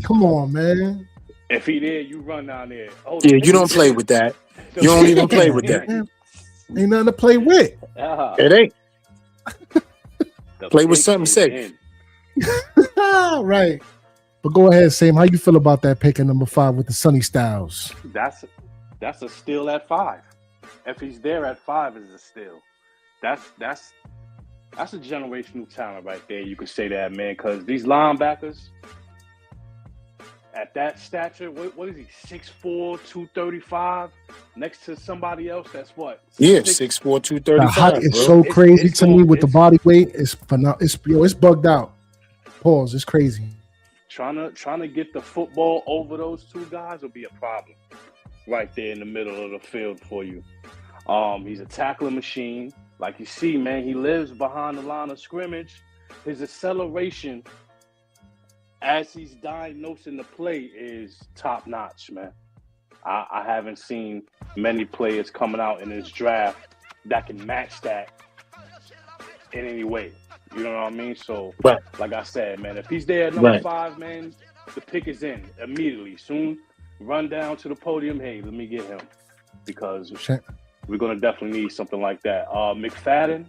Come on, man. If he there, you run down there. You don't play with that. You don't even play with that. Ain't nothing to play with. It ain't. Play with something safe. Right. But go ahead, Sam. How you feel about that pick at number 5 with the Sonny Styles? That's a steal at 5. If he's there at 5, is a steal. That's a generational talent right there. You could say that, man, because these linebackers at that stature, what is he? 6'4", 235, next to somebody else that's what? 6'4", 235. The height is so crazy to me with the body weight. It's bugged out. Pause. It's crazy. Trying to get the football over those two guys will be a problem right there in the middle of the field for you. He's a tackling machine. Like you see, man, he lives behind the line of scrimmage. His acceleration as he's diagnosing the play is top notch, man. I haven't seen many players coming out in this draft that can match that in any way. You know what I mean? So, like I said, man, if he's there at number 5, man, the pick is in immediately. Soon, run down to the podium. Hey, let me get him because we're going to definitely need something like that. McFadden,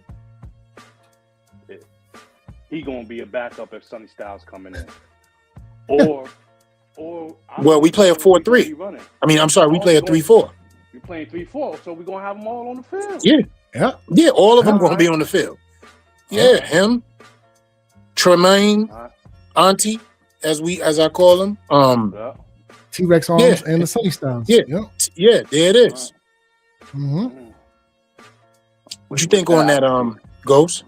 he going to be a backup if Sonny Styles coming in. Or we play a 4-3. I'm sorry, we play a 3-4. You're playing 3-4, so we're going to have them all on the field. Yeah, all of them going to be on the field. Yeah, him, Tremaine, Auntie, as I call him. T-Rex arms and the Sonny Styles. Yeah, there it is. What you think on that, Ghost?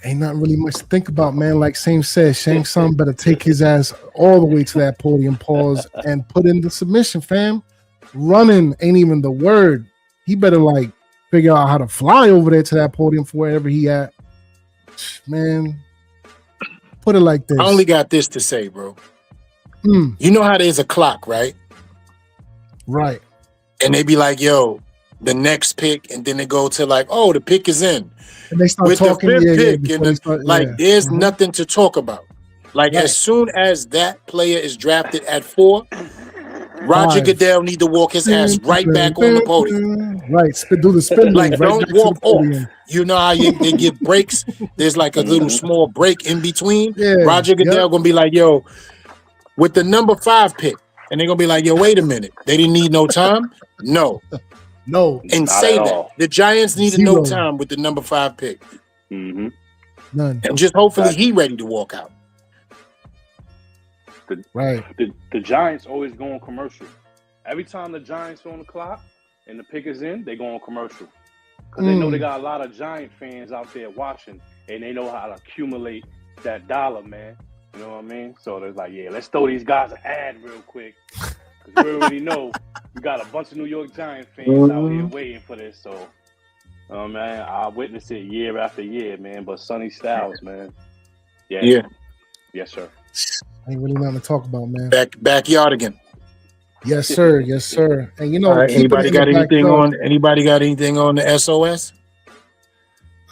Ain't not really much to think about, man. Like Sam said, Shang Tsung better take his ass all the way to that podium, pause, and put in the submission, fam. running ain't even the word. He better like figure out how to fly over there to that podium for wherever he at. Man, put it like this. I only got this to say, bro. You know how there's a clock, right? Right. And they be like, yo, the next pick, and then they go to like, oh, the pick is in. And they start with talking, the fifth pick, and there's nothing to talk about. Like as soon as that player is drafted at 4, Roger Goodell need to walk his ass right back on the podium. Right, do the spin like move, don't right walk off. You know how they give breaks? There's like a little small break in between. Yeah, Roger Goodell gonna be like, yo, with the number 5 pick, and they're gonna be like, yo, wait a minute, they didn't need no time. No, and say that the Giants needed no time with the number 5 pick. None. And just hopefully he ready to walk out. The Giants always go on commercial. Every time the Giants are on the clock and the pick is in, they go on commercial. Because they know they got a lot of Giant fans out there watching, and they know how to accumulate that dollar, man. You know what I mean? So they're like, yeah, let's throw these guys an ad real quick. Because we already know we got a bunch of New York Giant fans out here waiting for this. So, man, I witness it year after year, man. But Sonny Styles, man. Yeah. Yes, sir. Ain't really nothing to talk about, man. Backyard again. Yes, sir. Yes, sir. And you know, right, anybody got anything on the SOS?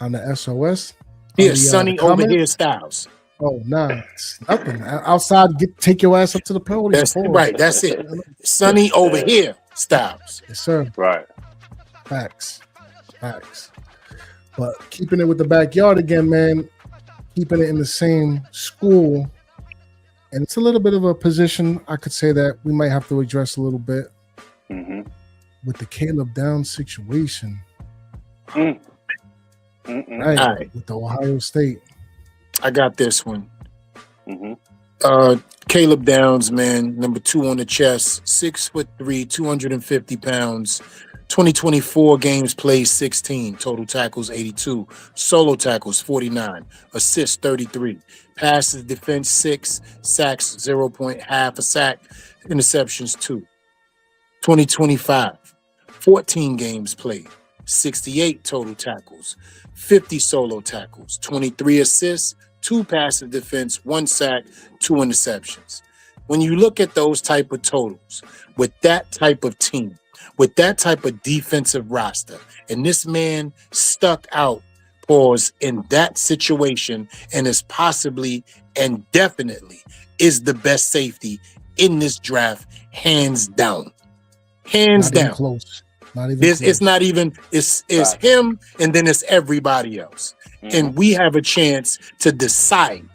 On the SOS? Yeah, Sonny over here Styles. Oh, nah, it's nothing. Outside, take your ass up to the podium. That's right. That's it. Sonny over here Styles. Yes, sir. Right. Facts. But keeping it with the backyard again, man. Keeping it in the same school. And it's a little bit of a position I could say that we might have to address a little bit with the Caleb Downs situation. Right, with the Ohio State. I got this one. Caleb Downs, man, number 2 on the chest, 6'3", 250 pounds, 2024 games played 16, total tackles 82, solo tackles 49, assists 33, passes defense 6, sacks 0.5 a sack, interceptions 2. 2025, 14 games played, 68 total tackles, 50 solo tackles, 23 assists, 2 passive defense, 1 sack, 2 interceptions. When you look at those type of totals with that type of team, with that type of defensive roster, and this man stuck out, in that situation, and is possibly and definitely is the best safety in this draft, hands down. Hands down. Close. Not even close. It's not even, it's him, and then it's everybody else. And we have a chance to decide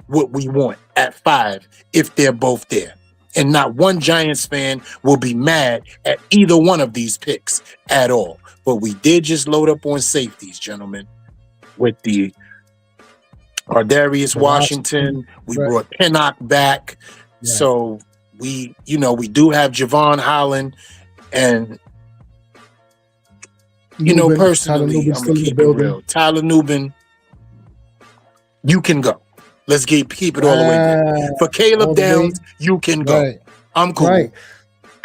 what we want at 5 if they're both there. And not one Giants fan will be mad at either one of these picks at all. But we did just load up on safeties, gentlemen, with the Ardarius Washington. We brought Pinnock back. Yeah. So we do have Javon Holland, and personally, I'm gonna keep it real. Tyler Nubin, you can go. Let's keep it all the way there. For Caleb Downs, you can go. Right. I'm cool. Right.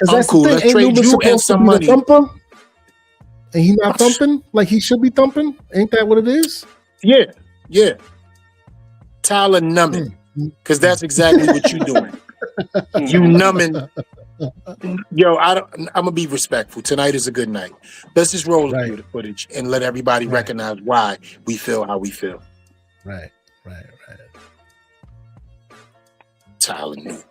I'm cool. Let's trade you and some money. And he not thumping like he should be thumping? Ain't that what it is? Yeah. Tyler numbing. Because that's exactly what you're doing. You numbing. Yo, I'm gonna be respectful. Tonight is a good night. Let's just roll through the footage and let everybody recognize why we feel how we feel. Right. Tyler Newton.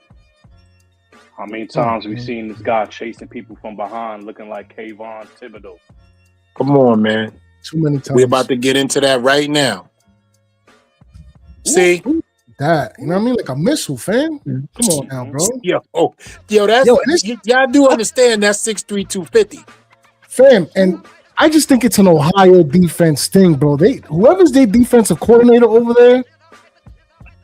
How many times have we seen this guy chasing people from behind looking like Kayvon Thibodeau? Come on, man. Too many times. We're about to get into that right now. See? That, you know what I mean? Like a missile, fam. Come on now, bro. Y'all do understand that's 6'3", 250. Fam, and I just think it's an Ohio defense thing, bro. Whoever's their defensive coordinator over there,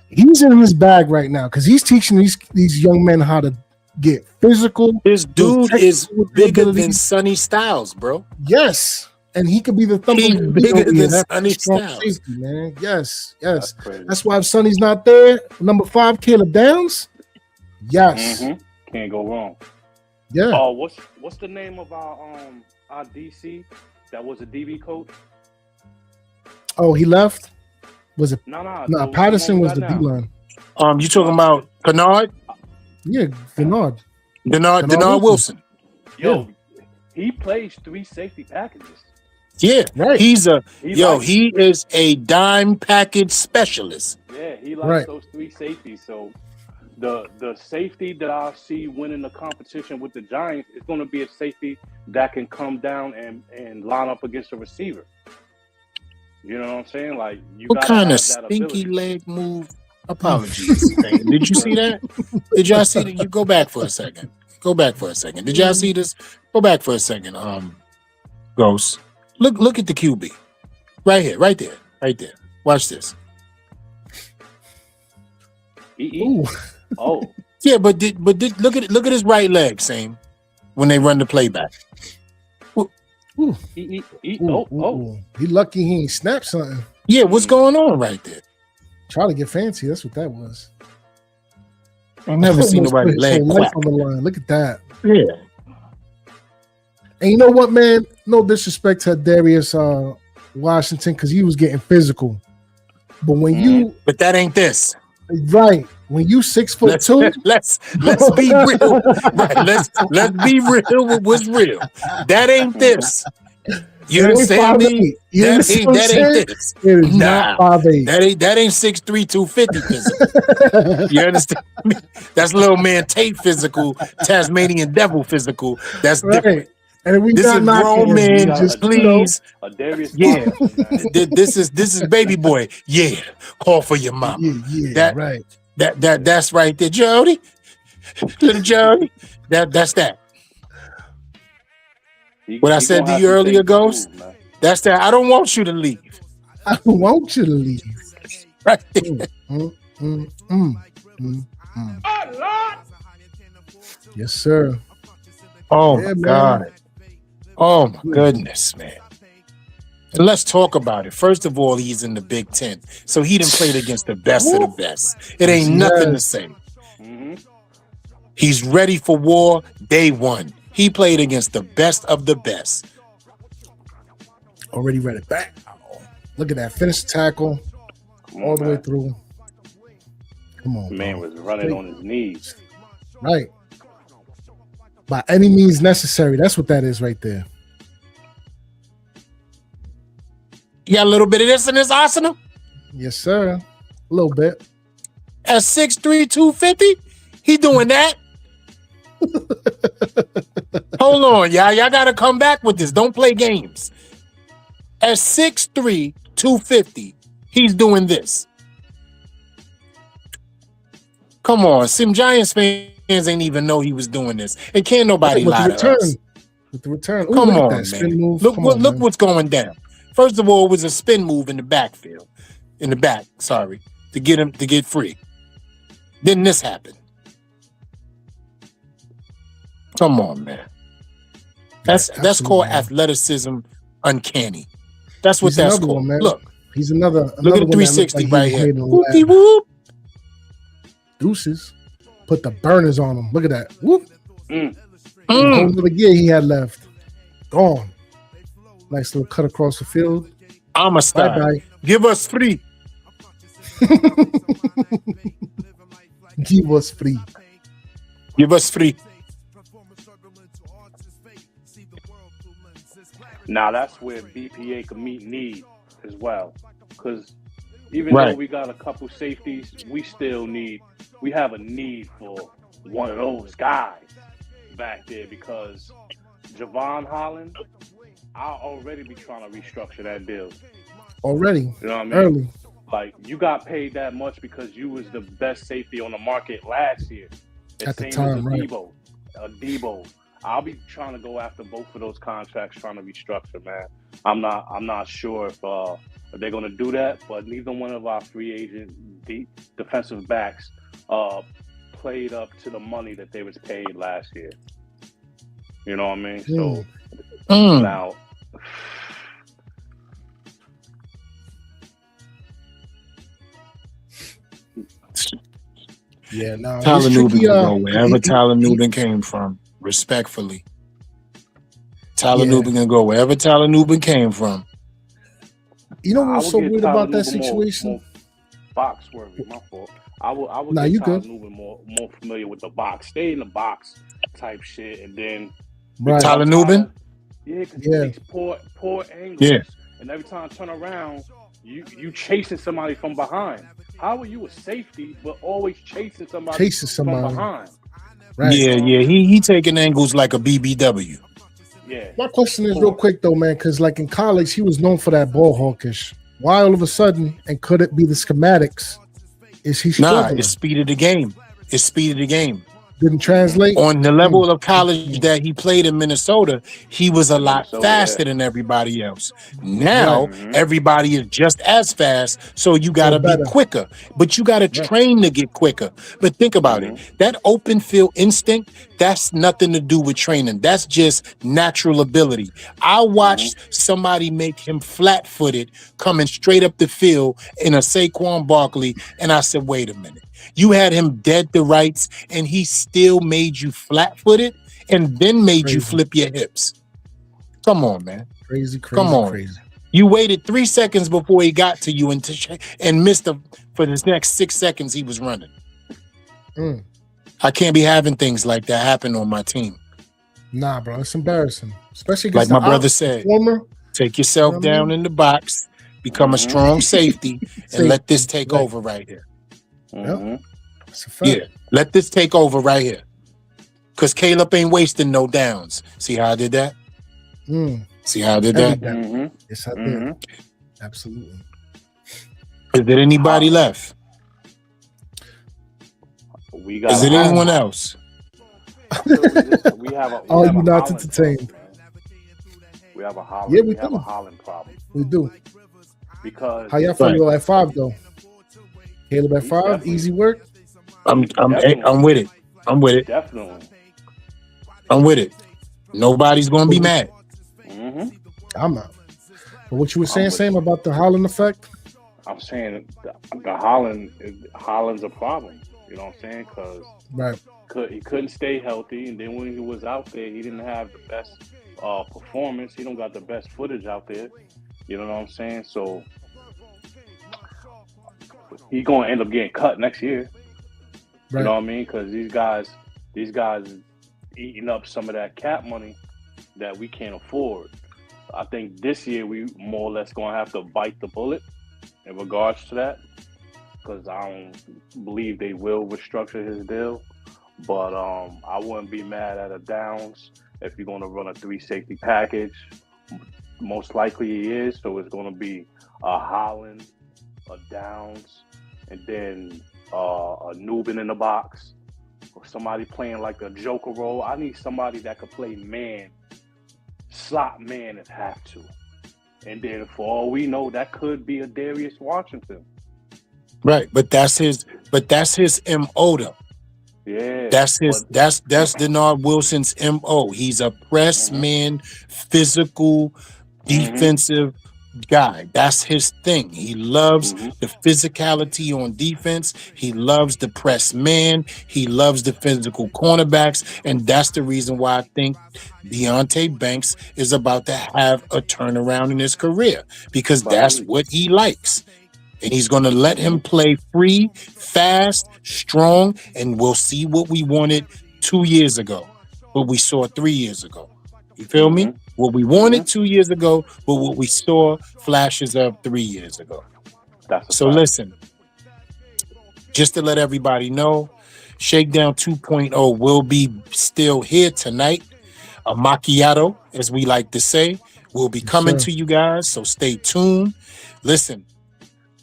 he's in his bag right now because he's teaching these young men how to get physical. This dude is bigger than Sonny Styles, bro. Yes. And he could be the thumper. He's bigger than Sonny Styles. Safety, man. Yes. That's why if Sonny's not there, number 5, Caleb Downs. Yes. Can't go wrong. Yeah. Oh, what's the name of our DC that was a DB coach? Oh, he left. Was it? No. No, Patterson was the D line. You talking about Kennard? Yeah, Denard Wilson. Yo, he plays 3 safety packages. Yeah, right. he is a dime package specialist. Yeah, he likes those 3 safeties. So the safety that I see winning the competition with the Giants is going to be a safety that can come down and line up against a receiver. You know what I'm saying? Like, what kind of stinky leg move? Apologies. Did you see that? Did y'all see that? You go back for a second. Did y'all see this? Go back for a second. Ghost. Look at the QB. Right here, right there. Watch this. Oh. Yeah, but look at his right leg, same when they run the playback. He lucky he ain't snapped something. Yeah, what's going on right there? Try to get fancy. That's what that was. I've never seen nobody leg quack on the line. Look at that. Yeah. And you know what, man? No disrespect to Darius Washington, because he was getting physical. But when you, but that ain't this. Right. When you 6'2", let's be real. Right. Let's be real with what's real. That ain't this. You understand me? That ain't this. It is not 5'8". That ain't 6'3", 250 physical. You understand me? That's little man Tate physical, Tasmanian devil physical. That's different. And we this is grown man, just please. Yeah. This is baby boy. Yeah. Call for your mama. Yeah, right. That's right there, Jody. Little Jody. That's that. What I said to you earlier, Ghost, that's that. I don't want you to leave. I don't want you to leave. Right there. Yes, sir. Oh, my God. Oh, my goodness, man. And let's talk about it. First of all, he's in the Big Ten. So he done played against the best of the best. It ain't nothing to say. He's ready for war day one. He played against the best of the best. Already read it back. Look at that. Finish the tackle all the way through. Come on. Man was running on his knees. Right. By any means necessary. That's what that is right there. You got a little bit of this in this arsenal? Yes, sir. A little bit. At 6'3", 250, he doing that. Hold on, y'all. Y'all got to come back with this. Don't play games. At 6'3", 250, he's doing this. Come on. Some Giants fans ain't even know he was doing this. And can't nobody lie to us. With the return. Come on, man. Look what's going down. First of all, it was a spin move in the backfield. In the back, sorry. To get him to get free. Then this happened. Come on, man. That's called athleticism uncanny. That's what that's called. Man. Look. He's another look at the 360 like right here. Whoopie whoop. Deuces. Put the burners on him. Look at that. Whoop. Whole other gear he had left. Gone. Nice little cut across the field. I'm a star. Bye-bye. Give us free. Give us free. Give us free. Now that's where BPA can meet need as well. Because even though we got a couple safeties, we have a need for one of those guys back there, because Javon Holland, I'll already be trying to restructure that deal. Already. You know what I mean? Early. Like, you got paid that much because you was the best safety on the market last year. At the time, right. Debo. I'll be trying to go after both of those contracts, trying to restructure, man. I'm not sure if they're going to do that, but neither one of our free agent defensive backs played up to the money that they was paid last year. You know what I mean? So now, yeah, no. Tyler Newton go wherever Tyler Newton came from. Respectfully. Tyler Nubin can go wherever Tyler Nubin came from. You know what's so weird about that situation? More box worthy, my fault. I would get Tyler Nubin more familiar with the box. Stay in the box type shit, and then Tyler Nubin? Yeah, because he takes poor angles. Yeah. And every time I turn around, you chasing somebody from behind. How are you a safety, but always chasing somebody from behind? Right. Yeah, he taking angles like a BBW. Yeah. My question is real quick though, man, because like in college, he was known for that ball hawkish. Why all of a sudden, and could it be the schematics? Is he struggling? Nah, it's speed of the game. It's speed of the game. Didn't translate? On the level of college that he played in Minnesota, he was a lot faster than everybody else. Now, everybody is just as fast, so you got to be quicker. But you got to train to get quicker. But think about it. That open field instinct, that's nothing to do with training. That's just natural ability. I watched somebody make him flat-footed coming straight up the field in a Saquon Barkley, and I said, wait a minute. You had him dead to rights, and he still made you flat-footed and then made you flip your hips. Come on, man. Crazy. Come on. You waited 3 seconds before he got to you and missed for the next 6 seconds he was running. I can't be having things like that happen on my team. Nah, bro. It's embarrassing. Especially like my brother said, take yourself down in the box, become a strong safety, and let this take over right here. That's a fact. Yeah, let this take over right here. Because Caleb ain't wasting no downs. See how I did that? See how I did that? Yes, I did. Absolutely. Is there anybody left? Is there anyone else? We have a you not entertained? We have a Holland. We have a Holland problem. We do. Because how y'all feel at 5 though? Caleb at 5, easy work. I'm with it. I'm with it. Definitely. I'm with it. Nobody's gonna be mad. I'm not. But what you were saying about the Holland effect? I'm saying the Holland's a problem. You know what I'm saying? Because he couldn't stay healthy, and then when he was out there, he didn't have the best performance. He don't got the best footage out there. You know what I'm saying? So he's gonna end up getting cut next year. You know what I mean? Because these guys eating up some of that cap money that we can't afford. I think this year we more or less gonna have to bite the bullet in regards to that, because I don't believe they will restructure his deal. But I wouldn't be mad at a Downs if you're gonna run a 3-safety package. Most likely he is, so it's gonna be a Holland, a Downs, and then a Nubin in the box, or somebody playing like a joker role. I need somebody that could play slot man if have to. And then for all we know, that could be a Darius Washington. Right, but that's his MO though. Yeah. That's Denard Wilson's MO. He's a press man, physical, defensive guy. That's his thing. He loves the physicality on defense. He loves the press man. He loves the physical cornerbacks. And that's the reason why I think Deonte Banks is about to have a turnaround in his career, because that's what he likes. And he's going to let him play free, fast, strong, and we'll see what we wanted 2 years ago, what we saw 3 years ago. You feel me? What we wanted 2 years ago, but what we saw flashes of 3 years ago. So listen, just to let everybody know, Shakedown 2.0 will be still here tonight. A macchiato, as we like to say, will be coming to you guys, so stay tuned. Listen,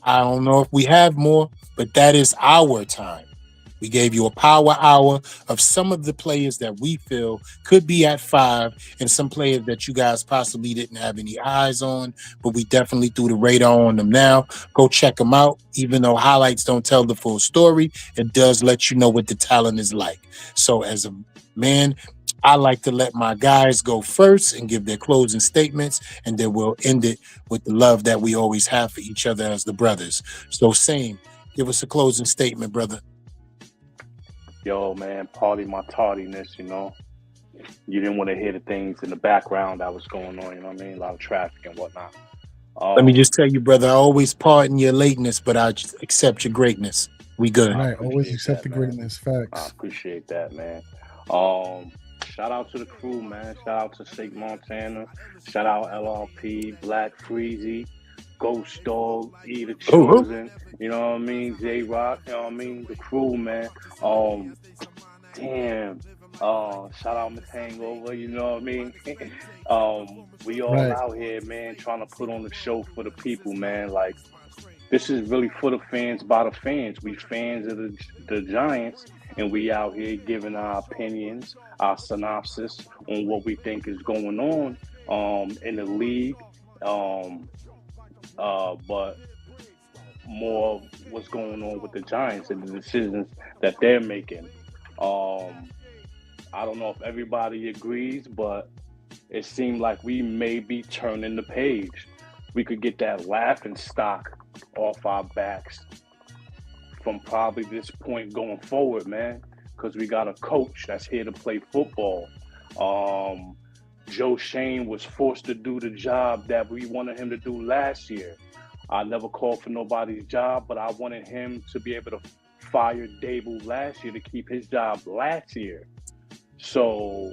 I don't know if we have more, but that is our time. We gave you a power hour of some of the players that we feel could be at 5 and some players that you guys possibly didn't have any eyes on, but we definitely threw the radar on them now. Go check them out. Even though highlights don't tell the full story, it does let you know what the talent is like. So as a man, I like to let my guys go first and give their closing statements, and then we'll end it with the love that we always have for each other as the brothers. So Same, give us a closing statement, brother. Yo, man, party my tardiness, you know. you didn't want to hear the things in the background that was going on. You know what I mean? A lot of traffic and whatnot. Let me just tell you, brother, I always pardon your lateness, but I just accept your greatness. We good. Right, always accept the man. greatness. Facts. I appreciate that, man. Shout out to the crew, man. Shout out to Shake Montana. Shout out LRP, Black Freezy, Ghost Dog, E the Chosen. You know what I mean? J Rock. You know what I mean? The crew, man. Damn. Shout out Miss Hangover. You know what I mean? We all out here, man, trying to put on the show for the people, man. Like, this is really for the fans, by the fans. We fans of the Giants, and we out here giving our opinions, our synopsis on what we think is going on in the league. But more of what's going on with the Giants and the decisions that they're making. I don't know if everybody agrees, but it seemed like we may be turning the page. We could get that laughing stock off our backs from probably this point going forward, man, because we got a coach that's here to play football. Joe Shane was forced to do the job that we wanted him to do last year. I never called for nobody's job, but I wanted him to be able to fire Dable last year to keep his job last year. So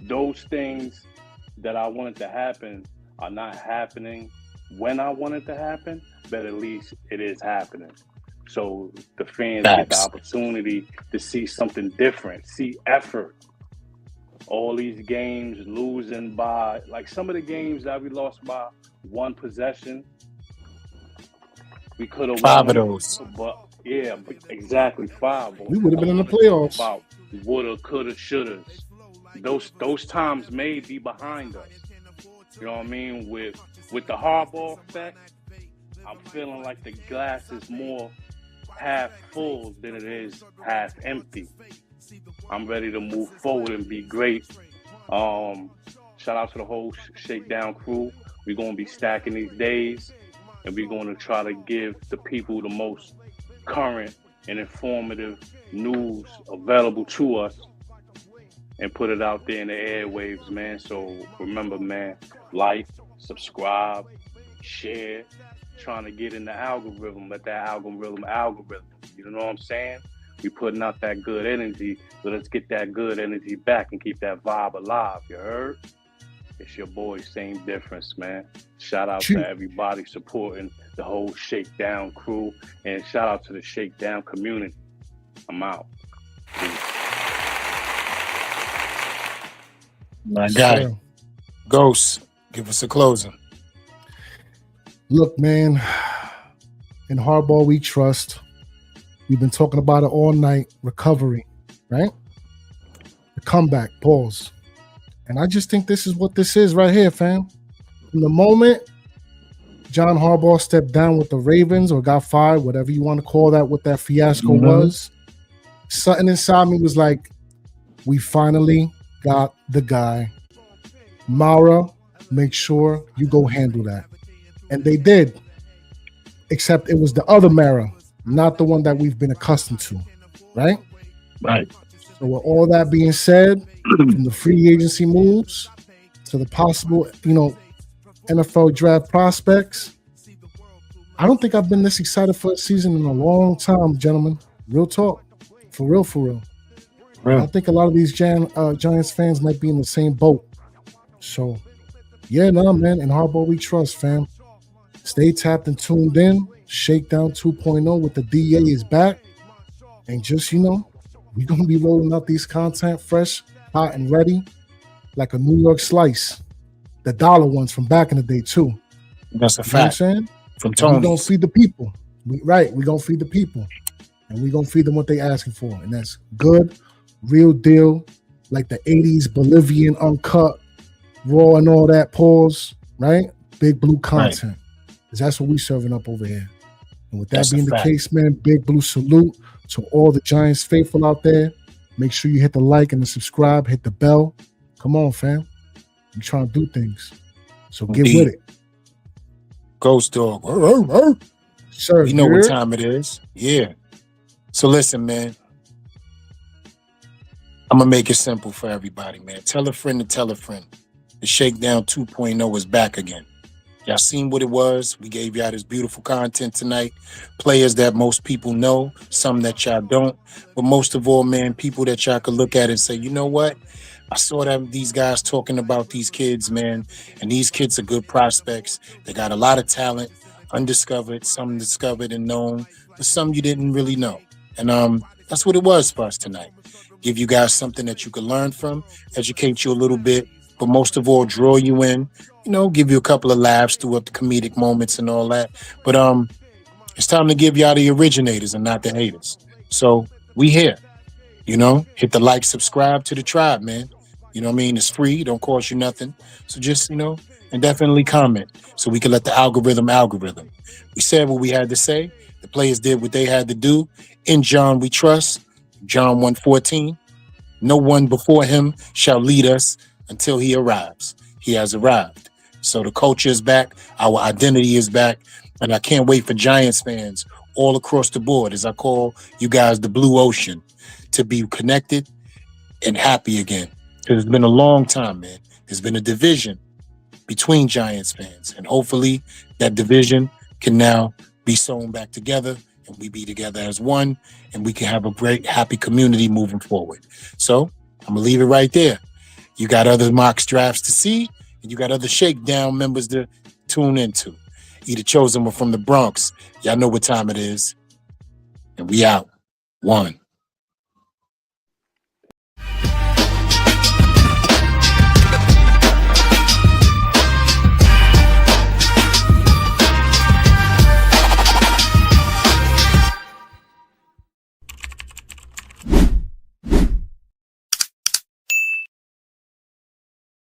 those things that I wanted to happen are not happening when I want it to happen, but at least it is happening. So the fans get the opportunity to see something different, see effort. All these games losing by, like some of the games that we lost by one possession, we could have won 5 of those. But yeah, exactly 5. We would have been in the playoffs. About woulda, coulda, shouldas. Those times may be behind us. You know what I mean? With the Harbaugh effect, I'm feeling like the glass is more half full than it is half empty. I'm ready to move forward and be great. Shout out to the whole Shakedown crew. We're going to be stacking these days, and we're going to try to give the people the most current and informative news available to us and put it out there in the airwaves, man. So remember, man, like, subscribe, share, trying to get in the algorithm, let that algorithm. You know what I'm saying? We putting out that good energy, so let's get that good energy back and keep that vibe alive. You heard? It's your boy, Same Difference, man. Shout out to everybody supporting the whole Shakedown crew, and shout out to the Shakedown community. I'm out. Peace. My guy, Ghost, give us a closing. Look, man, in Harbaugh we trust. We've been talking about it all night. Recovery, right? The comeback, pause. And I just think this is what this is right here, fam. From the moment John Harbaugh stepped down with the Ravens or got fired, whatever you want to call that, what that fiasco was, something inside me was like, we finally got the guy. Mara, make sure you go handle that. And they did. Except it was the other Mara, not the one that we've been accustomed to. Right? Right. So with all that being said, from the free agency moves to the possible, NFL draft prospects, I don't think I've been this excited for a season in a long time, gentlemen. Real talk. For real, for real. Right. I think a lot of these Giants fans might be in the same boat. So, yeah, man. In Harbaugh we trust, fam. Stay tapped and tuned in. Shakedown 2.0 with the DA is back. And just, we're going to be rolling out these content fresh, hot, and ready like a New York slice. The dollar ones from back in the day, too. That's a fact. You know what I'm saying? From Tony. We're going to feed the people. We're going to feed the people. And we're going to feed them what they asking for. And that's good, real deal, like the 80s Bolivian uncut, raw and all that, pause, right? Big Blue content. Because that's what we serving up over here. And with that being the case, man, Big Blue salute to all the Giants faithful out there. Make sure you hit the like and the subscribe, hit the bell. Come on, fam. I'm trying to do things. So get with it. Ghost Dog. Sir, you know what time it is. Yeah. So listen, man. I'm gonna make it simple for everybody, man. Tell a friend to tell a friend. The Shakedown 2.0 is back again. Y'all seen what it was. We gave y'all this beautiful content tonight. Players that most people know, some that y'all don't. But most of all, man, people that y'all could look at and say, you know what? I saw that these guys talking about these kids, man. And these kids are good prospects. They got a lot of talent, undiscovered, some discovered and known, but some you didn't really know. And that's what it was for us tonight. Give you guys something that you can learn from, educate you a little bit, but most of all, draw you in, you know, give you a couple of laughs throughout the comedic moments and all that. But it's time to give y'all the originators and not the haters. So we here, you know, hit the like, subscribe to the tribe, man. You know what I mean? It's free, don't cost you nothing. So just, you know, and definitely comment so we can let the algorithm. We said what we had to say. The players did what they had to do. In John we trust. John 1:14. No one before him shall lead us until he arrives. He has arrived. So the culture is back. Our identity is back. And I can't wait for Giants fans all across the board, as I call you guys the Blue Ocean, to be connected and happy again. Because it's been a long time, man. There's been a division between Giants fans. And hopefully that division can now be sewn back together and we be together as one and we can have a great, happy community moving forward. So I'm going to leave it right there. You got other mock drafts to see, and you got other Shakedown members to tune into. Either chosen or from the Bronx. Y'all know what time it is. And we out. One.